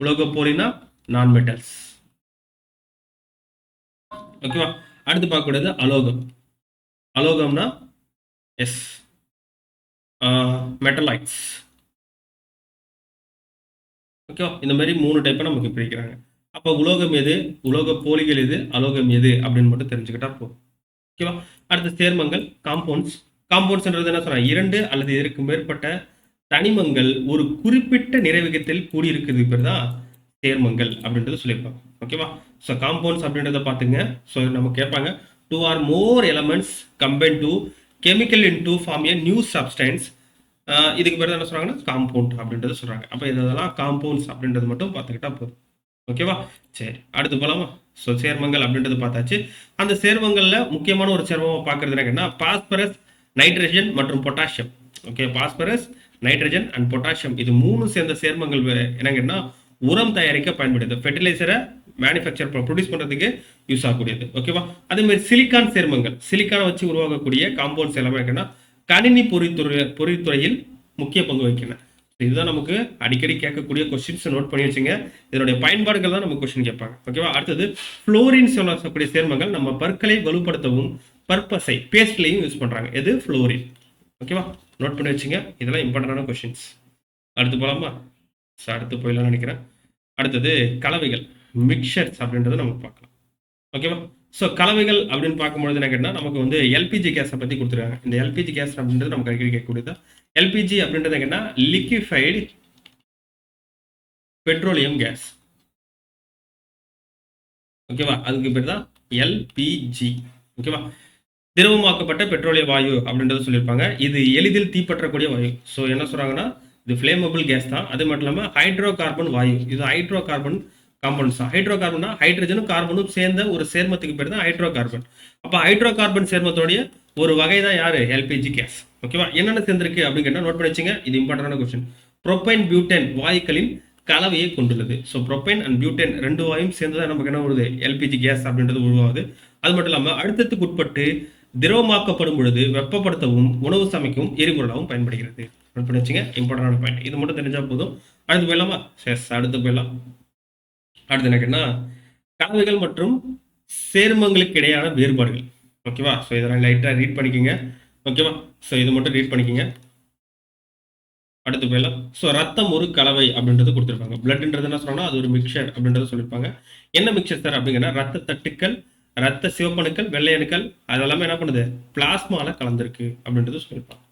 S1: உலோக போலினா நான் மெட்டல்ஸ். ஓகேவா? அடுத்து பார்க்கக்கூடியது அலோகம். அலோகம்னா எஸ், மெட்டலைட்ஸ். ஓகேவா? இந்த மாதிரி 3 டைப்பா நமக்கு பிரிக்கிறாங்க. அப்போ உலோகம் எது, உலோக போலிகள் எது, அலோகம் எது அப்படின்னு மட்டும் தெரிஞ்சுக்கிட்டா போதும். ஓகேவா? அடுத்த சேர்மங்கள், காம்பவுண்ட்ஸ். காம்பவுண்ட்ஸ்ன்றது என்ன சொல்றாங்க, 2 அல்லது இதற்கு மேற்பட்ட தனிமங்கள் ஒரு குறிப்பிட்ட நிறைவகத்தில் கூடியிருக்கிறது பேர் தான் சேர்மங்கள் அப்படின்றது சொல்லியிருப்பாங்க. ஓகேவா? ஸோ காம்பவுண்ட்ஸ் அப்படின்றத பார்த்துங்க. ஸோ நம்ம கேட்பாங்க, 2 or more elements combine to chemical into form a new substance. இதுக்கு பேர் என்ன சொல்றாங்கன்னா காம்பவுண்ட் அப்படின்றது சொல்றாங்க. அப்போ இதெல்லாம் காம்பவுண்ட்ஸ் அப்படின்றது மட்டும் பார்த்துக்கிட்டா போதும். ஓகேவா? சரி, அடுத்து போலாமா? ஸோ சேர்மங்கள் அப்படின்றது பார்த்தாச்சு. அந்த சேர்மங்கள்ல முக்கியமான ஒரு சேர்மம் பார்க்கறது என்னன்னா பாஸ்பரஸ், நைட்ரஜன் மற்றும் potassium. Okay, phosphorus, nitrogen and potassium, இது 3 சேர்ந்த சேர்மங்கள் என்னங்கன்னா உரம் தயாரிக்க பயன்படுது. ஃபெர்டிலைசரை மேனுஃபேக்சர் ப்ரொடியூஸ் பண்றதுக்கு யூஸ் ஆகக்கூடியது. ஓகேவா? அதே மாதிரி சிலிக்கான் சேர்மங்கள், சிலிக்கானை வச்சு உருவாக்கக்கூடிய காம்பவுண்ட்ஸ் எல்லாமே இருக்குன்னா கணினி பொறித்துறையில் முக்கிய பங்கு வகிக்கின்றன. இதுதான் நமக்கு அடிக்கடி கேட்கக்கூடிய கொஸ்டின்ஸ். நோட் பண்ணி வச்சுங்க. இதனுடைய பயன்பாடுகள் தான் நம்ம கொஸ்டின் கேட்பாங்க. ஓகேவா? அடுத்தது ஃப்ளோரின் சொல்லக்கூடிய சேர்மங்கள் நம்ம பற்களை வலுப்படுத்தவும் பற்பசை பேஸ்ட்லையும் யூஸ் பண்றாங்க. எது? ஃப்ளோரின். ஓகேவா? நோட் பண்ணி வச்சுங்க. இதெல்லாம் இம்பார்ட்டன்டான கொஸ்டின்ஸ். அடுத்து போலாமா? அடுத்து போயிடலாம் நினைக்கிறேன். அடுத்தது கலவைகள், மிக்சர்ஸ் அப்படின்றத நம்ம பார்க்கலாம். ஓகேவா? ஸோ கலவைகள் அப்படின்னு பார்க்கும்போது என்ன கேட்டால் நமக்கு வந்து எல்பிஜி கேஸை பற்றி கொடுத்துருக்காங்க. இந்த எல்பிஜி கேஸ் அப்படின்றது நமக்கு அடிக்கடி கேட்கக்கூடியது. எல்பிஜி அப்படின்றது என்னன்னா லிக்விஃபைடு பெட்ரோலியம் கேஸ். ஓகேவா? அதுக்கு பேர் தான் எல்பிஜி. ஓகேவா? திரவமாக்கப்பட்ட பெட்ரோலிய வாயு அப்படின்றது சொல்லியிருப்பாங்க. இது எளிதில் தீப்பற்றக்கூடிய வாயு. ஸோ என்ன சொல்றாங்கன்னா, இது ஃப்ளேமபிள் கேஸ் தான். அது மட்டும் இல்லாம ஹைட்ரோ கார்பன் வாயு. இது ஹைட்ரோ கார்பன் காம்பவுண்ட்ஸ் தான். ஹைட்ரோ கார்பன்னா ஹைட்ரஜனும் கார்பனும் சேர்ந்த ஒரு சேர்மத்துக்கு பேர் தான் ஹைட்ரோ கார்பன். அப்ப ஹைட்ரோ கார்பன் சேர்மத்தோடைய ஒரு வகை தான் யாரு? LPG gas. ஓகேவா? என்னென்ன சேர்ந்திருக்கு அப்படின்னு கேட்டா நோட் பண்ணி வச்சுங்க. இது இம்பார்ட்டன்டான கொஸ்டின். புரோபைன், பியூட்டேன் வாயுக்களின் கலவையை கொண்டுள்ளது. ஸோ புரோபைன் அண்ட் பியூட்டேன் ரெண்டு வாயும் சேர்ந்து தான் நமக்கு என்ன வருது? எல்பிஜி கேஸ் அப்படின்றது உருவாகுது. அது மட்டும் இல்லாமல் அழுத்தத்துக்கு உட்பட்டு திரவமாக்கப்படும் பொழுது வெப்பப்படுத்தவும் உணவு சமைக்கவும் எரிபொருளாகவும் பயன்படுகிறது. நோட் பண்ணி வச்சுங்க. இம்பார்ட்டன்டான பாயிண்ட். இது மட்டும் தெரிஞ்சா போதும். அடுத்து போயிடலாமா? எஸ், அடுத்து போயிடலாம். அடுத்து என்ன கேட்டா கலவைகள் மற்றும் சேர்மங்களுக்கு இடையான வேறுபாடுகள். ஓகேவா? ஸோ இதெல்லாம் லைட்டாக ரீட் பண்ணிக்கோங்க. ஓகேவா? ஸோ இது மட்டும் ரீட் பண்ணிக்கோங்க. அடுத்து போயிடலாம். ஸோ ரத்தம் ஒரு கலவை அப்படின்றது கொடுத்துருப்பாங்க. பிளட்ன்றது என்ன சொன்னா அது ஒரு மிக்சர் அப்படின்றத சொல்லியிருப்பாங்க. என்ன மிக்சர் சார் அப்படிங்கன்னா ரத்த தட்டுக்கள், ரத்த சிவப்பணுக்கள், வெள்ளை அணுக்கள் அதெல்லாமே என்ன பண்ணுது? பிளாஸ்மால கலந்துருக்கு அப்படின்றது சொல்லியிருப்பாங்க.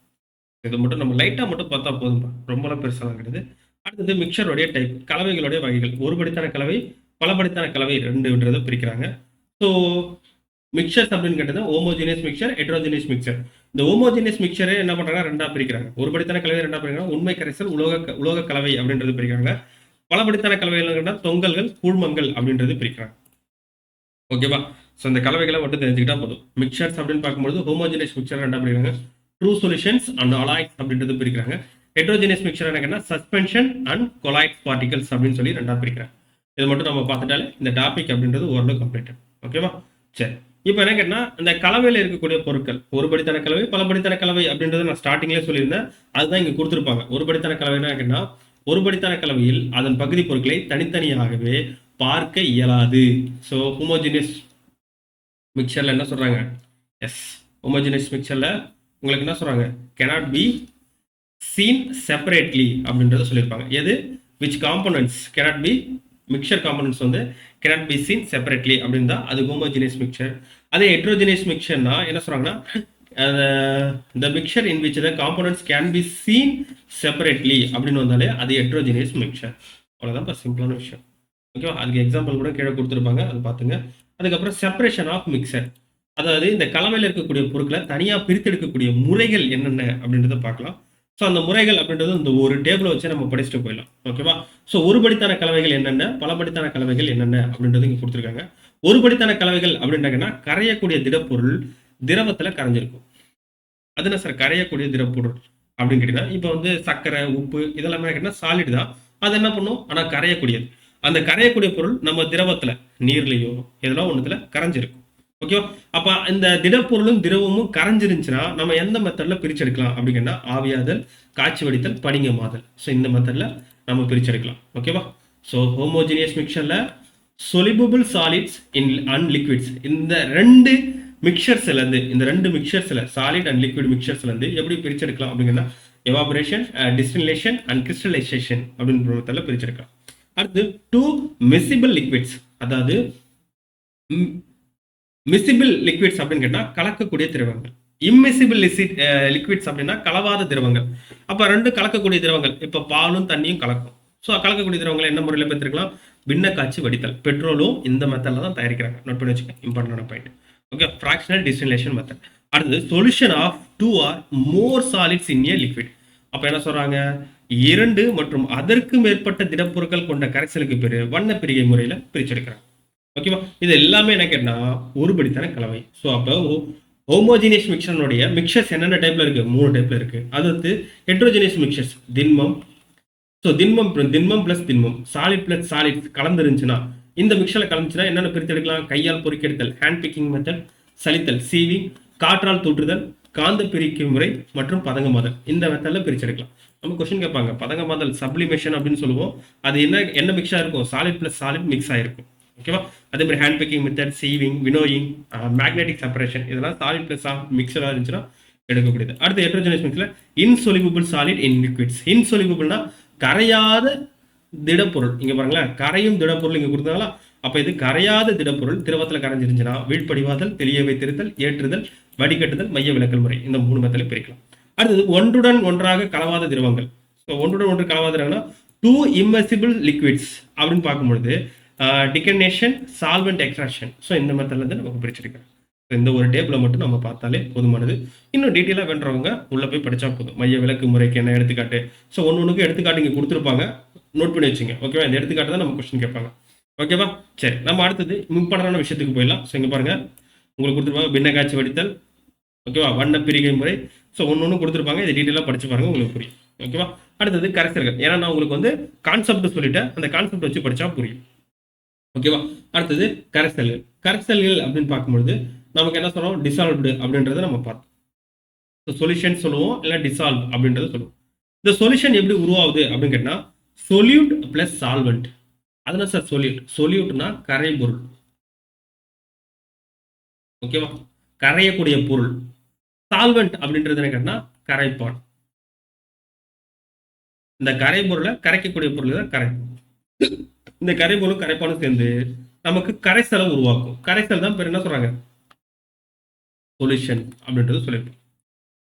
S1: இது மட்டும் நம்ம லைட்டாக மட்டும் பார்த்தா போதும்பா, ரொம்பலாம் பெருசாக கிடையாது. அடுத்தது மிக்சருடைய டைப், கலவைகளுடைய வகைகள். ஒருபடித்தான கலவை, பலபடித்தான கலவை ரெண்டுன்றதை பிரிக்கிறாங்க. ஸோ மிக்சர்ஸ் அப்படின்னு கேட்டது ஹோமோஜினியஸ் மிக்சர், ஹெட்ரோஜினியஸ் மிக்சர். இந்த ஹோமோஜினியஸ் மிக்சரே என்ன பண்றாங்க? ரெண்டா பிரிக்கிறாங்க. ஒருபடித்தான கலவை ரெண்டா பிரிக்கிறாங்க. உண்மை கரைசல், உலோக கலவை அப்படின்றது பிரிக்கிறாங்க. பலபடித்தான கலவைகள் கூழ்மங்கள், கூழ்மங்கள் அப்படின்றது பிரிக்கிறாங்க. ஓகேவா? ஸோ இந்த கலவைகளை மட்டும் தெரிஞ்சுக்கிட்டா போதும். மிக்சர்ஸ் அப்படின்னு பார்க்கும்போது ஹோமோஜினியஸ் மிக்சர் ரெண்டா பிரிக்கிறாங்க. ட்ரூ சொல்யூஷன்ஸ் அண்ட் அலாய்ட்ஸ் அப்படின்றது பிரிக்கிறாங்க. ஹெட்ரோஜினியஸ் மிக்சர் என்ன சஸ்பென்ஷன் அண்ட் கொலாய்ட் பார்ட்டிகல்ஸ் அப்படின்னு சொல்லி ரெண்டா பிரிக்கிறாங்க. இது மட்டும் நம்ம பார்த்துட்டாலே இந்த டாபிக் அப்படின்றது ஓரளவு கம்ப்ளீட். ஓகேவா? சரி, இப்போ என்ன கேட்டா இந்த கலவையில் இருக்கக்கூடிய பொருட்கள் ஒருபடித்தான கலவை, பலபடித்தான கலவை அப்படின்றத நான் ஸ்டார்டிங்லேயே சொல்லியிருந்தேன். அதுதான் இங்கே கொடுத்துருப்பாங்க. ஒருபடித்தான கலவைனா கேட்டா ஒருபடித்தான கலவையில் அதன் பகுதி பொருட்களை தனித்தனியாகவே பார்க்க இயலாது. ஸோ ஹோமோஜினியஸ் மிக்சர்ல என்ன சொல்றாங்க? எஸ், ஹோமோஜினியஸ் மிக்சர்ல உங்களுக்கு என்ன சொல்றாங்க? cannot be seen separately அப்படின்றத சொல்லியிருப்பாங்க. எது? which components cannot be mixture components வந்து cannot be seen separately அப்படின்னு தான் அது ஹோமோஜினியஸ் மிக்சர். அதே ஹெட்ரோஜினியஸ் மிக்சர்னா என்ன சொல்றாங்கன்னா the mixture in which the components can be seen separately அப்படின்னு வந்தாலே அது ஹெட்ரோஜினியஸ் மிக்சர். அவ்வளோதான் சிம்பிளான விஷயம். ஓகேவா? அதுக்கு எக்ஸாம்பிள் கூட கீழே கொடுத்துருப்பாங்க, அது பார்த்துங்க. அதுக்கப்புறம் செப்பரேஷன் ஆஃப் மிக்சர், அதாவது இந்த கலவையில் இருக்கக்கூடிய பொருட்களை தனியாக பிரித்தெடுக்கக்கூடிய முறைகள் என்னென்ன அப்படின்றத பார்க்கலாம். ஸோ அந்த முறைகள் அப்படின்றது இந்த ஒரு டேபிளை வச்சு நம்ம படிச்சுட்டு போயிடலாம். ஓகேவா? ஸோ ஒருபடித்தான கலவைகள் என்னென்ன, பலபடித்தான கலவைகள் என்னென்ன அப்படின்றது இங்கே கொடுத்துருக்காங்க. ஒருபடித்தான கலவைகள் அப்படின்னாங்கன்னா கரையக்கூடிய திடப்பொருள் திரவத்தில் கரைஞ்சிருக்கும். அது என்ன சார் கரையக்கூடிய திடப்பொருள் அப்படின்னு கேட்டீங்கன்னா, இப்போ வந்து சர்க்கரை, உப்பு இதெல்லாமே கேட்டீங்கன்னா சாலிட் தான். அது என்ன பண்ணும்? ஆனால் கரையக்கூடியது. அந்த கரையக்கூடிய பொருள் நம்ம திரவத்தில், நீர்லையோ இதெல்லாம் ஒன்றுத்துல கரைஞ்சிருக்கும். ஓகேவா? அப்ப இந்த திடப்பொருளும் திரவமும் கரைஞ்சிருந்துச்சுன்னா நம்ம எந்த மெத்தட்ல பிரிச்செடுக்கலாம் அப்படின்னா ஆவியாதல், காய்ச்சி வடித்தல், படிகமாதல். ஸோ இந்த மெத்தட்ல நம்ம பிரிச்செடுக்கலாம். ஓகேவா? ஸோ ஹோமோஜினியஸ் மிக்சர்ல soluble solids in and liquids, இந்த ரெண்டு மிக்சர்ஸ்ல சாலிட் அண்ட் லிக்விட் மிக்சர்ஸ்ல இருந்து எப்படி பிரிச்செடுக்கலாம் அப்படின்னா எவாபரேஷன், டிஸ்டிலேஷன் அண்ட் கிறிஸ்டலைசேஷன் அப்படின்ற மெத்தட்ல பிரிச்செடுக்கலாம். அடுத்து டூ மிசிபிள் லிக்விட்ஸ், அதாவது மிசிபிள் லிக்விட்ஸ் அப்படின்னு கேட்டால் கலக்கக்கூடிய திரவங்கள். இம்மிசிபிள் லிக்விட்ஸ் அப்படின்னா கலவாத திரவங்கள். அப்போ ரெண்டு கலக்கக்கூடிய திரவங்கள், இப்போ பாலும் தண்ணியும் கலக்கும். ஸோ கலக்கக்கூடிய திரவங்களை என்ன முறையில் பெற்றிருக்கலாம்? பின்ன காய்ச்சி வடித்தல். பெட்ரோலும் இந்த மெத்தடில் தான் தயாரிக்கிறாங்க. நோட் பண்ணி வச்சுக்கோங்க, இம்பார்ட்டன்டான point. Okay, fractional distillation method. அடுத்தது solution of 2 or more solids in a liquid. அப்போ என்ன சொல்றாங்க? 2 மற்றும் அதற்கு மேற்பட்ட திடப்பொருட்கள் கொண்ட கரைசலுக்கு பேரு வண்ண பிரிகை முறையில் பிரிச்செடுக்கிறாங்க. ஓகேவா? இது எல்லாமே என்ன கேட்டா ஒருபடித்தான கலவை. ஸோ அப்போ ஹோமோஜினியஸ் மிக்சருடைய மிக்சர்ஸ் என்னென்ன டைப்ல இருக்கு? 3 டைப்ல இருக்கு. அடுத்து ஹெட்ரோஜினியஸ் மிக்சர்ஸ், திண்மம். ஸோ திண்மம் பிளஸ் திண்மம், சாலிட் பிளஸ் சாலிட் கலந்துருந்துச்சுன்னா, இந்த மிக்சர்ல கலந்துச்சுன்னா என்னென்ன பிரித்து எடுக்கலாம்? கையால் பொறுக்கெடுத்தல், ஹேண்ட் பிக்கிங் மெத்தட், சலித்தல், சீவிங், காற்றால் தூற்றுதல், காந்த பிரிக்கை முறை மற்றும் பதங்கமாதல். இந்த மெத்தட்ல பிரிச்செடுக்கலாம். நம்ம கொஸ்டின் கேட்பாங்க, பதங்கமாதல் சப்ளிமேஷன் அப்படின்னு சொல்லுவோம். அது என்ன மிக்ஸா இருக்கும்? சாலிட் பிளஸ் சாலிட் மிக்ஸ் ஆயிருக்கும். ஓகேவா? அதே மாதிரி hand picking method, சீவிங், winnowing, magnetic separation, இதெல்லாம் சாலிட் பிளஸ் மிக்சரா இருந்துச்சுன்னா எடுக்கக்கூடியது. அடுத்து ஹெட்ரோஜினியஸ் மிக்சர்ல இன்சொலிபிள் சாலிட் இன் லிக்விட்ஸ். இன்சொலிபிள்னா கரையாத திடப்பொருள். இங்க பாருங்களேன், கரையும் திடப்பொருள் இங்க கொடுத்தாங்களா? அப்ப இது கரையாத திடப்பொருள் திரவத்துல கரைஞ்சிருந்துச்சுன்னா வீழ்படிவாதல், தெளிய வைத்திருத்தல், ஏற்றுதல், வடிகட்டுதல், மைய விலக்கல் முறை, இந்த 3 மெத்தட்ல பிரிக்கலாம். அடுத்தது ஒன்றுடன் ஒன்றாக கலவாத திரவங்கள். ஒன்றுடன் ஒன்று கலவாத திரவங்கள்னா 2 immersible liquids அப்படின்னு பார்க்கும்பொழுது டிகனேஷன், சால்வெண்ட் எக்ஸ்ட்ராக்ஷன். ஸோ இந்த மெத்தட்ல இருந்து நமக்கு பிரிச்சிருக்கோம். இந்த ஒரு டேபிளை மட்டும் நம்ம பார்த்தாலே போதுமானது. இன்னும் டீட்டெயிலாக வேண்டுறவங்க உள்ளே போய் படித்தா போதும். மைய விலக்கு முறைக்கு என்ன எடுத்துக்காட்டு. ஸோ ஒன்று எடுத்துக்காட்டு இங்கே கொடுத்துருப்பாங்க, நோட் பண்ணி வச்சுங்க. ஓகேவா, இந்த எடுத்துக்காட்டு தான் நம்ம கொஸ்டின் கேட்பாங்க. ஓகேவா, சரி நம்ம அடுத்தது இம்பார்ட்டன்டான விஷயத்துக்கு போயிடலாம். ஸோ இங்கே பாருங்கள், உங்களுக்கு கொடுத்துருப்பாங்க பின்ன காட்சி வடித்தல். ஓகேவா, வண்ண பிரிகை முறை. ஸோ ஒன்று கொடுத்துருப்பாங்க, இதை டீட்டெயிலாக படிச்சு பாருங்க, உங்களுக்கு புரியும். ஓகேவா, அடுத்தது கரைசல்கள். ஏன்னா நான் உங்களுக்கு வந்து கான்செப்ட் சொல்லிட்டேன், அந்த கான்செப்ட் வச்சு படித்தா புரியும். ஓகேவா, அடுத்தது கரைசல்கள். கரைசல்கள் அப்படின்னு பார்க்கும்பொழுது நமக்கு என்ன சொல்றோம், டிசால்வ்டு அப்படின்றத நம்ம பார்த்தோம். சொல்யூஷன் சொல்லுவோம், இல்லை டிசால்வ் அப்படின்றத சொல்லுவோம். இந்த சொல்யூஷன் எப்படி உருவாகுது அப்படின்னு கேட்டா, சொல்யூட் பிளஸ் சால்வெண்ட். அதனால சார் சொல்யூட், சொல்யூட்னா கரைபொருள். ஓகேவா, கரையக்கூடிய பொருள். சால்வெண்ட் அப்படின்றது என்ன கேட்டா, கரைப்பான். இந்த கரைபொருளை கரைக்கக்கூடிய பொருள் தான் கரைப்பான். இந்த கரைபொருளும் கரைப்பானும் சேர்ந்து நமக்கு கரைசலை உருவாக்கும். கரைசல் தான் பேர் என்ன சொல்றாங்க, சொல்யூஷன் அப்படின்றது சொல்லியிருப்போம்.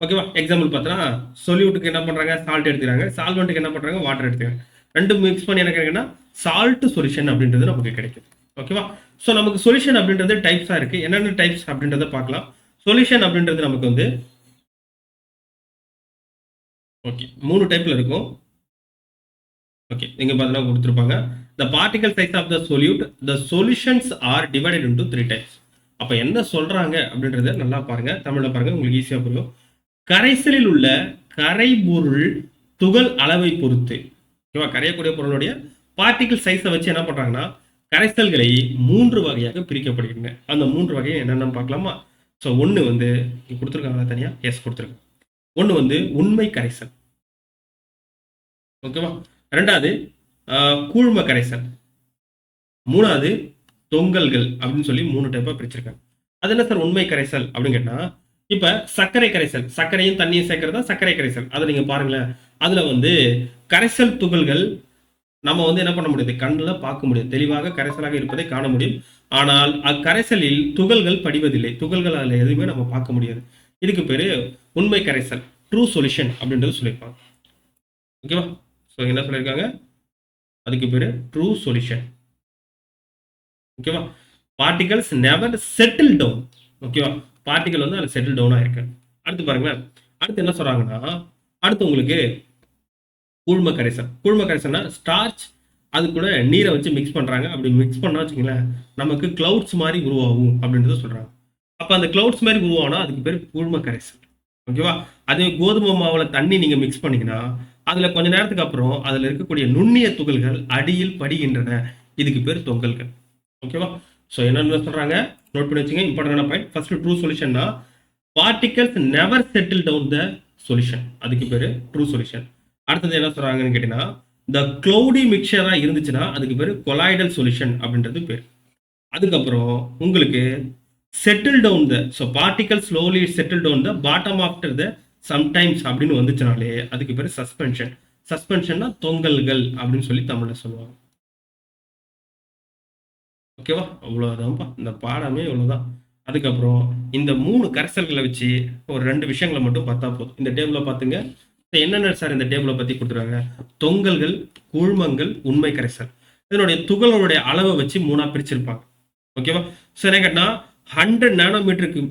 S1: ஓகேவா, எக்ஸாம்பிள் பார்த்தோன்னா சொல்யூட்டுக்கு என்ன பண்ணுறாங்க, சால்ட் எடுத்துக்கிறாங்க. சால்வெண்ட்டுக்கு என்ன பண்ணுறாங்க, வாட்டர் எடுத்துக்கிறாங்க. ரெண்டும் மிக்ஸ் பண்ணி என்ன கிடைக்குன்னா சால்ட் சொல்யூஷன் அப்படின்றது நமக்கு கிடைக்கும். ஓகேவா, ஸோ நமக்கு சொல்யூஷன் அப்படின்றது டைப்ஸாக இருக்குது. என்னென்ன டைப்ஸ் அப்படின்றத பார்க்கலாம். சொல்யூஷன் அப்படின்றது நமக்கு வந்து ஓகே 3 டைப்பில் இருக்கும். ஓகே, இங்கே பார்த்தீங்கன்னா கொடுத்துருப்பாங்க, the particle size of the solute, the solutions are divided into 3 types. அப்போ என்ன சொல்கிறாங்க அப்படின்றத நல்லா பாருங்கள், தமிழில் பாருங்கள், உங்களுக்கு ஈஸியாக புரியும். கரைசலில் உள்ள கரைபொருள் துகள் அளவை பொறுத்து, ஓகேவா, கரையக்கூடிய பொருளுடைய பார்ட்டிகிள் சைஸை வச்சு என்ன பண்ணுறாங்கன்னா கரைசல்களை 3 வகையாக பிரிக்கப்படுகின்றன. அந்த 3 வகையை என்னென்னு பார்க்கலாமா. ஸோ ஒன்று வந்து கொடுத்துருக்காங்களா தனியாக, எஸ் கொடுத்துருக்காங்க. ஒன்று வந்து உண்மை கரைசல். ஓகேவா, ரெண்டாவது கூழ்ம கரைசல், மூணாவது தொங்கல்கள் அப்படின்னு சொல்லி 3 டைப்பாக பிரிச்சிருக்காங்க. அது என்ன சார் உண்மை கரைசல் அப்படின்னு கேட்டால், இப்போ சர்க்கரை கரைசல், சர்க்கரையும் தண்ணியும் சேர்க்கறது தான் சர்க்கரை கரைசல். அதை நீங்கள் பாருங்களேன், அதில் வந்து கரைசல் துகள்கள் நம்ம வந்து என்ன பண்ண முடியுது, கண்ணில் பார்க்க முடியும், தெளிவாக கரைசலாக இருப்பதை காண முடியும். ஆனால் அக்கரைசலில் துகள்கள் படிவதில்லை, துகள்கள் அதில் எதுவுமே நம்ம பார்க்க முடியாது. இதுக்கு பேர் உண்மை கரைசல், ட்ரூ சொல்யூஷன் அப்படின்றது சொல்லியிருப்பாங்க. ஓகேவா, ஸோ என்ன சொல்லியிருக்காங்க, அதுக்கு பேர் ட்ரூ சொல்யூஷன். ஓகேவா, பார்ட்டிகல்ஸ் நெவர் செட்டில் டவுன். ஓகேவா, பார்ட்டிகல் வந்து அதில் செட்டில் டவுனாக இருக்கு. அடுத்து பாருங்களேன், அடுத்து என்ன சொல்கிறாங்கன்னா, அடுத்து உங்களுக்கு கூழ்ம கரைசல். கூழ்ம கரைசல்னா ஸ்டார்ச் அது கூட நீரை வச்சு மிக்ஸ் பண்ணுறாங்க. அப்படி மிக்ஸ் பண்ணா வச்சுங்களேன், நமக்கு கிளவுட்ஸ் மாதிரி உருவாகும் அப்படின்றத சொல்கிறாங்க. அப்போ அந்த கிளவுட்ஸ் மாதிரி உருவானா அதுக்கு பேர் கூழ்ம கரைசல். ஓகேவா, அதே கோதுமை மாவில் தண்ணி நீங்கள் மிக்ஸ் பண்ணிங்கன்னா அதில் கொஞ்ச நேரத்துக்கு அப்புறம் அதில் இருக்கக்கூடிய நுண்ணிய துகள்கள் அடியில் படிகின்றன. இதுக்கு பேர் தொங்கல்கள். ஓகேவா, ஸோ என்னென்ன சொல்கிறாங்க நோட் பண்ணி வச்சுங்க, இம்பார்ட்டன்டான பாயிண்ட். ஃபர்ஸ்ட் ட்ரூ சொல்யூஷன்னா particles never settle down the solution, அதுக்கு பேர் ட்ரூ சொல்யூஷன். அடுத்தது என்ன சொல்கிறாங்கன்னு கேட்டிங்கன்னா, த க்ளவுடி மிக்சராக இருந்துச்சுன்னா அதுக்கு பேர் கொலாய்டல் சொல்யூஷன் அப்படின்றது பேர். அதுக்கப்புறம் உங்களுக்கு settle down the, so particle slowly settle down the bottom after the sometimes அப்படின்னு வந்துச்சுனாலே அதுக்கு பேர் சஸ்பென்ஷன். சஸ்பென்ஷன்னா தொங்கல்கள் அப்படின்னு சொல்லி தமிழில் சொல்லுவாங்க. ஓகேவா, அவ்வளோதான்ப்பா, இந்த பாடமே இவ்வளோதான். அதுக்கப்புறம் இந்த 3 கரைசல்களை வச்சு ஒரு 2 விஷயங்களை மட்டும் பார்த்தா போதும். இந்த டேபிளில் பார்த்துங்க, என்னென்ன சார் இந்த டேபிளை பற்றி கொடுத்துருக்காங்க, தொங்கல்கள், கூழ்மங்கள், உண்மை கரைசல். இதனுடைய துகளுடைய அளவை வச்சு 3ஆக பிரிச்சிருப்பாங்க. ஓகேவா, ஸோ என்ன கேட்டா 100 நேனோமீட்டருக்கு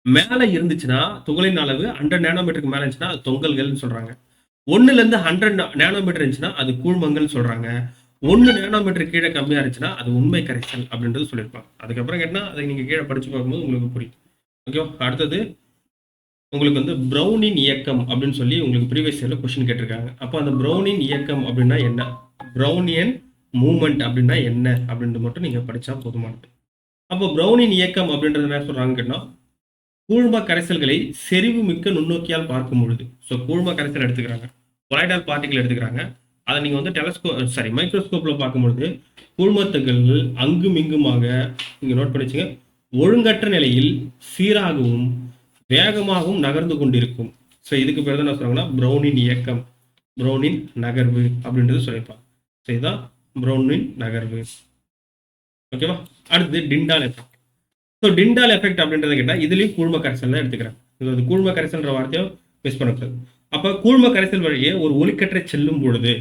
S1: மேலே இருந்துச்சுன்னா துகளின் அளவு 100 நேனோமீட்டருக்கு மேலே இருந்துச்சுன்னா அது தொங்கல்கள்னு சொல்கிறாங்க. 1லேருந்து 100 நேனோமீட்டர் இருந்துச்சுன்னா அது கூழ்மங்கள் சொல்கிறாங்க. 1 நேனோமீட்டர் கீழே கம்மியாக இருந்துச்சுன்னா அது உண்மை கரைசல் அப்படின்றது சொல்லியிருப்பாங்க. அதுக்கப்புறம் கேட்டால் அதை நீங்கள் கீழே படித்து பார்க்கும்போது உங்களுக்கு புரியும். ஓகேவா, அடுத்தது உங்களுக்கு வந்து ப்ரௌனின் இயக்கம் அப்படின்னு சொல்லி உங்களுக்கு ப்ரீவியஸ் இயர்ல கொஸ்டின் கேட்டிருக்காங்க. அப்போ அந்த ப்ரௌனின் இயக்கம் அப்படின்னா என்ன, ப்ரௌனியன் மூவ்மெண்ட் அப்படின்னா என்ன அப்படின்றது மட்டும் நீங்கள் படித்தா போதுமானது. அப்போ ப்ரௌனின் இயக்கம் அப்படின்றது என்ன சொல்கிறாங்க கேட்டால், கூழ்ம கரைசல்களை செறிவு மிக்க நுண்ணோக்கியால் பார்க்கும் பொழுது, ஸோ கூழ்ம கரைசல் எடுத்துக்கிறாங்க, கொலாய்டல் பார்ட்டிகல் எடுத்துக்கிறாங்க, அதை நீங்கள் வந்து மைக்ரோஸ்கோப்பில் பார்க்கும்பொழுது கூழ்மத்துகள்கள் அங்கும் இங்குமாக நீங்கள் நோட் பண்ணிச்சுங்க, ஒழுங்கற்ற நிலையில் சீராகவும் வேகமாகவும் நகர்ந்து கொண்டிருக்கும். ஸோ இதுக்கு பேர் தான் என்ன சொல்றாங்கன்னா ப்ரௌனின் இயக்கம், ப்ரௌனின் நகர்வு அப்படின்றது சொல்லியிருப்பாங்க. ஸோ இதுதான் ப்ரௌனின் நகர்வு. ஓகேவா, அடுத்து Tyndall effect. So Tyndall effect அப்படின்றத கேட்டால் இதுலேயும் கூழ்ம கரைசல் தான் எடுத்துக்கிறேன். இது கூழ்ம கரைசல்ன்ற வார்த்தையோ மிஸ் பண்ணக்கூடாது. அப்போ கூழ்ம கரைசல் வழியே ஒரு ஒளிக்கற்றை செல்லும் பொழுது,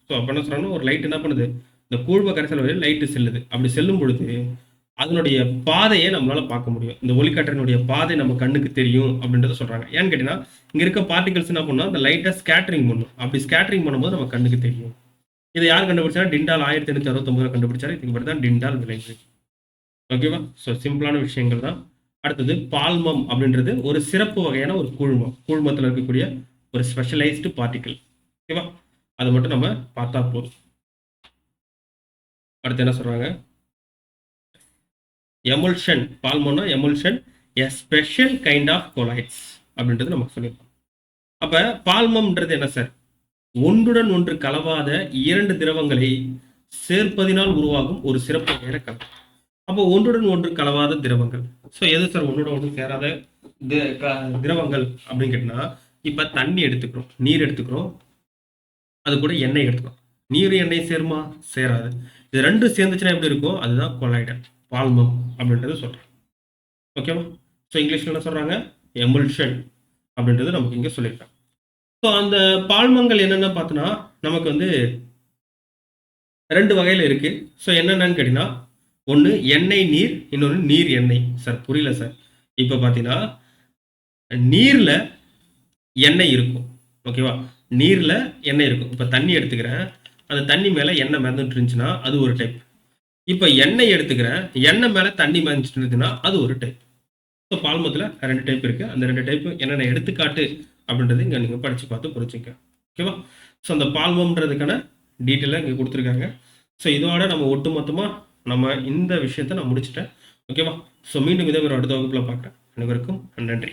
S1: ஸோ அப்போ என்ன சொல்றாங்கன்னா ஒரு லைட் என்ன பண்ணுது, இந்த கூழ்ம கரைசல் வழியே லைட்டு செல்லுது. அப்படி செல்லும் பொழுது அதனுடைய பாதையை நம்மளால பார்க்க முடியும். இந்த ஒளிக்கற்றையினுடைய பாதை நம்ம கண்ணுக்கு தெரியும் அப்படின்றத சொல்றாங்க. ஏன்னு கேட்டீங்கன்னா, இங்க இருக்க பார்ட்டிகல்ஸ் என்ன பண்ணும், அந்த லைட்டா ஸ்கேட்டரிங் பண்ணும். அப்படி ஸ்கேட்டரிங் பண்ணும்போது நம்ம கண்ணுக்கு தெரியும். இதை யார் கண்டுபிடிச்சாரு? டிண்டால் 1869 கண்டுபிடிச்சாரு. இதுக்கு பேர் தான் டிண்டால் விளைவு. ஓகேவா? ஸோ சிம்பிளான விஷயங்கள் தான். அடுத்தது பால்மம் அப்படின்றது ஒரு சிறப்பு வகையான ஒரு கூழ்மம். கூழ்மத்தில் இருக்கக்கூடிய ஒரு ஸ்பெஷலைஸ்டு பார்ட்டிகிள். ஓகேவா? அதை மட்டும் நம்ம பார்த்தா போதும். அடுத்து என்ன சொல்றாங்க? எமுல்ஷன். பால்மோனா emulsion, a special kind of colloids அப்படின்றது நமக்கு சொல்லியிருக்கோம். அப்ப பால்மம்ன்றது என்ன சார்? ஒன்றுடன் ஒன்று கலவாத இரண்டு திரவங்களை சேர்ப்பதினால் உருவாகும் ஒரு சிறப்பு வகையான கலவை. அப்போ ஒன்றுடன் ஒன்று கலவாத திரவங்கள். ஸோ எது சார் ஒன்றுடன் ஒன்று சேராத திரவங்கள் அப்படின்னு கேட்டினா, இப்போ தண்ணி எடுத்துக்கிறோம், நீர் எடுத்துக்கிறோம், அது கூட எண்ணெய் எடுத்துக்கிறோம். நீர் எண்ணெய் சேருமா? சேராது. இது ரெண்டும் சேர்ந்துச்சுன்னா எப்படி இருக்கும்? அதுதான் கொலைடர், பால்மம் அப்படின்றது சொல்கிறேன். ஓகேவா? ஸோ இங்கிலீஷில் என்ன சொல்கிறாங்க? எமுல்ஷன் அப்படின்றது நமக்கு இங்கே சொல்லியிருக்காங்க. ஸோ அந்த பால்மங்கள் என்னென்ன பார்த்தோன்னா, நமக்கு வந்து ரெண்டு வகையில் இருக்குது. ஸோ என்னென்னு கேட்டிங்கன்னா, ஒன்று எண்ணெய் நீர், இன்னொன்று நீர் எண்ணெய். சார் புரியல சார். இப்போ பார்த்தீங்கன்னா நீரில் எண்ணெய் இருக்கும். ஓகேவா? நீரில் எண்ணெய் இருக்கும். இப்போ தண்ணி எடுத்துக்கிறேன், அந்த தண்ணி மேலே எண்ணெய் மிதந்துட்டு இருந்துச்சுன்னா அது ஒரு டைப். இப்போ எண்ணெய் எடுத்துக்கிறேன், எண்ணெய் மேலே தண்ணி மிதந்துட்டு இருந்துச்சுன்னா அது ஒரு டைப். ஸோ பால்மத்தில் ரெண்டு டைப் இருக்குது. அந்த ரெண்டு டைப்பு என்னென்ன எடுத்துக்காட்டு அப்படின்றது இங்கே நீங்கள் படித்து பார்த்து புரிஞ்சுக்க. ஓகேவா? ஸோ அந்த பால்மம்ன்றதுக்கான டீட்டெயிலாக இங்கே கொடுத்துருக்காங்க. ஸோ இதோட நம்ம ஒட்டுமொத்தமாக நம்ம இந்த விஷயத்தை நான் முடிச்சிட்டேன். ஓகேவா? ஸோ மீண்டும் இதே ஒரு அடுத்த வகுப்பில் பார்க்குறேன். அனைவருக்கும் நன்றி.